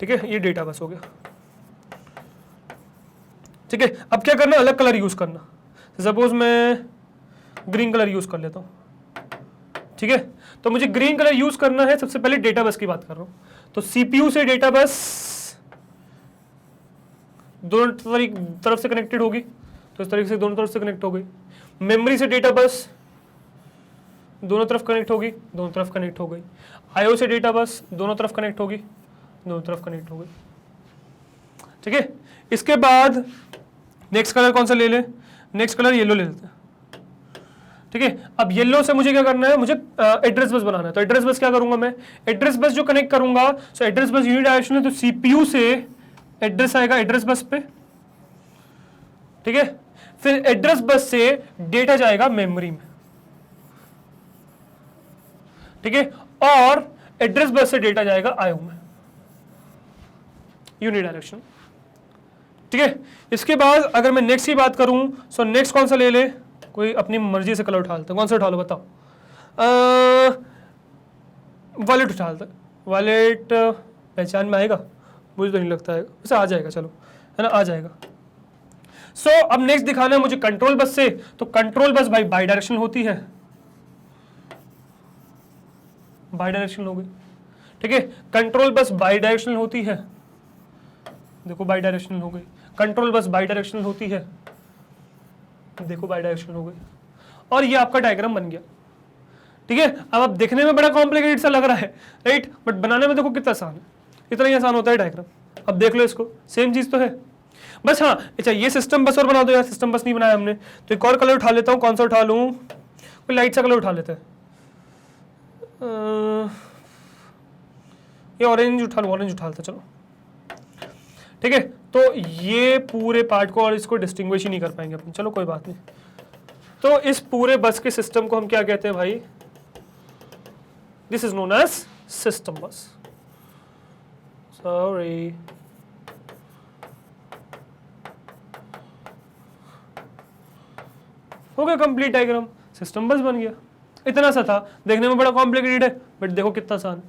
ठीक है, ये डेटा बस हो गया। ठीक है, अब क्या करना, अलग कलर यूज करना। सपोज मैं ग्रीन कलर यूज कर लेता हूं। ठीक है, तो मुझे ग्रीन कलर यूज करना है। सबसे पहले डेटा बस की बात कर रहा हूं, तो सीपीयू से डेटा बस दोनों तरफ से कनेक्टेड होगी, तो इस तरीके से दोनों तरफ से कनेक्ट हो गई। मेमोरी से डेटा बस दोनों तरफ कनेक्ट होगी, दोनों तरफ कनेक्ट हो गई। आईओ से डेटा बस दोनों तरफ कनेक्ट होगी, दोनों तरफ कनेक्ट हो गई। ठीक है, इसके बाद नेक्स्ट कलर कौन सा ले ले, नेक्स्ट कलर येलो ले लेते हैं। ठीक है, अब येलो से मुझे क्या करना है, मुझे एड्रेस बस बनाना है। तो एड्रेस बस क्या करूंगा मैं, एड्रेस बस जो कनेक्ट करूंगा, सो एड्रेस बस यूनिडायरेक्शनल है, तो सीपीयू से एड्रेस आएगा एड्रेस बस पे। ठीक है, फिर एड्रेस बस से डेटा जाएगा मेमोरी में। ठीक है, और एड्रेस बस से डेटा जाएगा आईओ में, यूनिडायरेक्शनल। ठीक है, इसके बाद अगर मैं नेक्स्ट की बात करूं, सो नेक्स्ट कौन सा ले ले, कोई अपनी मर्जी से कलर उठा लेते हैं। कौन सा उठा लो बताओ, वॉलेट उठा लेते हैं। वॉलेट पहचान में आएगा, मुझे तो नहीं लगता है, वैसे आ जाएगा, चलो है ना, आ जाएगा। सो अब नेक्स्ट दिखाना है मुझे कंट्रोल बस से, तो कंट्रोल बस भाई बाई डायरेक्शनल होती है, बाई डायरेक्शनल हो गई। ठीक है, कंट्रोल बस बाई डायरेक्शनल होती है, देखो बाई डायरेक्शनल हो गई। कंट्रोल बस बाई डायरेक्शनल होती है, देखो बाई डायरेक्शनल हो गई। और ये आपका डायग्राम बन गया। ठीक है, अब देखने में बड़ा कॉम्प्लिकेटेड सा लग रहा है, राइट, बट बनाने में देखो कितना आसान है, इतना ही आसान होता है डायग्राम। अब देख लो इसको, सेम चीज तो है, बस हाँ अच्छा ये सिस्टम बस और बना दो यार, सिस्टम बस नहीं बनाया हमने, तो एक और कलर उठा लेता हूँ। कौन सा उठा लूँ, कोई लाइट सा कलर उठा लेते हैं। ये ऑरेंज उठा लो, ऑरेंज उठा लेता, चलो ठीक है। तो ये पूरे पार्ट को और इसको डिस्टिंग्विश ही नहीं कर पाएंगे अपन, चलो कोई बात नहीं। तो इस पूरे बस के सिस्टम को हम क्या कहते हैं भाई, this is known as system bus, sorry हो गया कंप्लीट डायग्राम, सिस्टम बस बन गया। इतना सा था, देखने में बड़ा कॉम्प्लिकेटेड है बट देखो कितना आसान,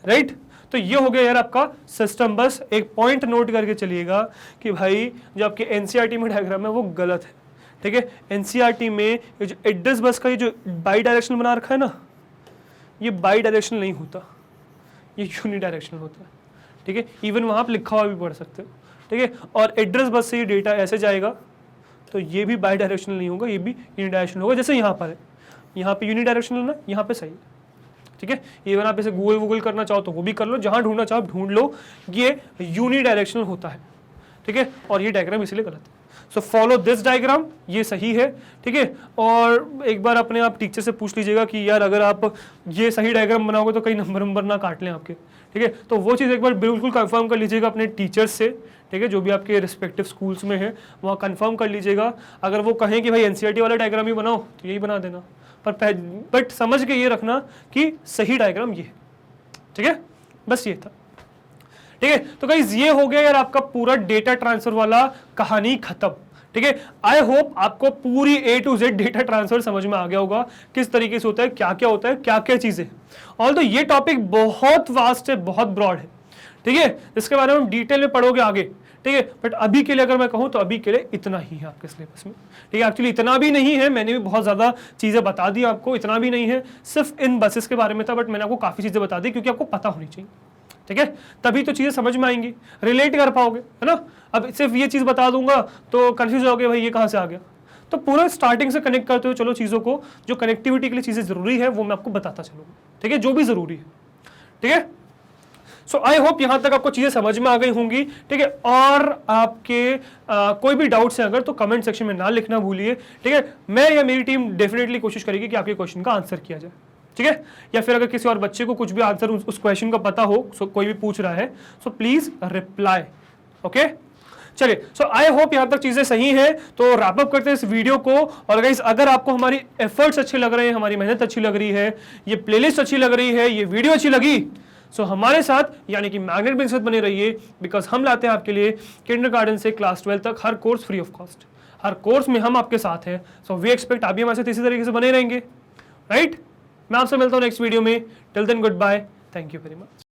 राइट। तो ये हो गया यार आपका सिस्टम बस। एक पॉइंट नोट करके चलिएगा कि भाई जो आपके एनसीईआरटी में डायग्राम है वो गलत है, ठीक है। एनसीईआरटी में ये जो एड्रेस बस का ये जो बाई डायरेक्शनल बना रखा है ना, ये बाई डायरेक्शनल नहीं होता, ये यूनि डायरेक्शनल होता है, ठीक है। इवन वहाँ आप लिखा हुआ भी पढ़ सकते हो, ठीक है। और एड्रेस बस से ये डेटा ऐसे जाएगा तो ये भी बाई डायरेक्शनल नहीं होगा, ये भी यूनि डायरेक्शनल होगा, जैसे यहाँ पर है, यहाँ पे यूनि डायरेक्शनल ना, यहाँ पे सही है, ठीक है। इवन आप इसे गूगल करना चाहो तो वो भी कर लो, जहाँ ढूंढना चाहो ढूंढ लो, ये यूनि डायरेक्शनल होता है, ठीक है। और ये डायग्राम इसलिए गलत है, सो फॉलो दिस डायग्राम, ये सही है, ठीक है। और एक बार अपने आप टीचर से पूछ लीजिएगा कि यार अगर आप ये सही डायग्राम बनाओगे तो कहीं नंबर ना काट लें आपके, ठीक है। तो वो चीज़ एक बार बिल्कुल कंफर्म कर लीजिएगा अपने टीचर्स से, ठीक है, जो भी आपके रिस्पेक्टिव स्कूल्स में है वहाँ कंफर्म कर लीजिएगा। अगर वो कहें कि भाई एनसीईआरटी वाला डायग्राम ही बनाओ तो यही बना देना, बट समझ के ये रखना कि सही डायग्राम ये है, ठीक है। बस ये था, ठीक है। तो गाइस ये हो गया यार आपका पूरा डेटा ट्रांसफर वाला कहानी खत्म, ठीक है। आई होप आपको पूरी A to Z data transfer समझ में आ गया होगा, किस तरीके से होता है, क्या क्या होता है, क्या क्या चीजें। ऑल्दो ये टॉपिक बहुत वास्ट है, बहुत ब्रॉड है, ठीक है। इसके बारे में हम डिटेल में पढ़ोगे आगे, ठीक है। बट अभी के लिए अगर मैं कहूँ तो अभी के लिए इतना ही है आपके सिलेबस में, ठीक है। एक्चुअली इतना भी नहीं है, मैंने भी बहुत ज़्यादा चीज़ें बता दी आपको, इतना भी नहीं है, सिर्फ इन बसेस के बारे में था, बट मैंने आपको काफ़ी चीज़ें बता दी क्योंकि आपको पता होनी चाहिए, ठीक है। तभी तो चीज़ें समझ में आएंगी, रिलेट कर पाओगे, है ना। अब सिर्फ ये चीज़ बता दूंगा तो कन्फ्यूज हो गए भाई ये कहाँ से आ गया। तो पूरा स्टार्टिंग से कनेक्ट करते हुए चलो चीज़ों को, जो कनेक्टिविटी के लिए चीज़ें ज़रूरी है वो मैं आपको बताता चलूँगा, ठीक है, जो भी ज़रूरी है, ठीक है। सो आई होप यहां तक आपको चीजें समझ में आ गई होंगी, ठीक है। और आपके कोई भी डाउट्स हैं अगर तो कमेंट सेक्शन में ना लिखना भूलिए, ठीक है। मैं या मेरी टीम डेफिनेटली कोशिश करेगी कि आपके क्वेश्चन का आंसर किया जाए, ठीक है। या फिर अगर किसी और बच्चे को कुछ भी आंसर उस क्वेश्चन का पता हो, कोई भी पूछ रहा है, सो प्लीज रिप्लाई, ओके। चलिए, सो आई होप यहां तक चीजें सही हैं, तो रैप अप करते हैं इस वीडियो को। और गाइस अगर आपको हमारी एफर्ट्स अच्छे लग रहे हैं, हमारी मेहनत अच्छी लग रही है, ये प्लेलिस्ट अच्छी लग रही है, ये वीडियो अच्छी लगी, सो हमारे साथ यानी कि मैग्नेट ब्रेन्स के साथ बने रहिए, बिकॉज हम लाते हैं आपके लिए किंडरगार्टन से क्लास 12 तक हर कोर्स फ्री ऑफ कॉस्ट, हर कोर्स में हम आपके साथ हैं। सो वी एक्सपेक्ट आप भी हमारे साथ इसी तरीके से बने रहेंगे, राइट। मैं आपसे मिलता हूँ नेक्स्ट वीडियो में, till then goodbye, thank you very much.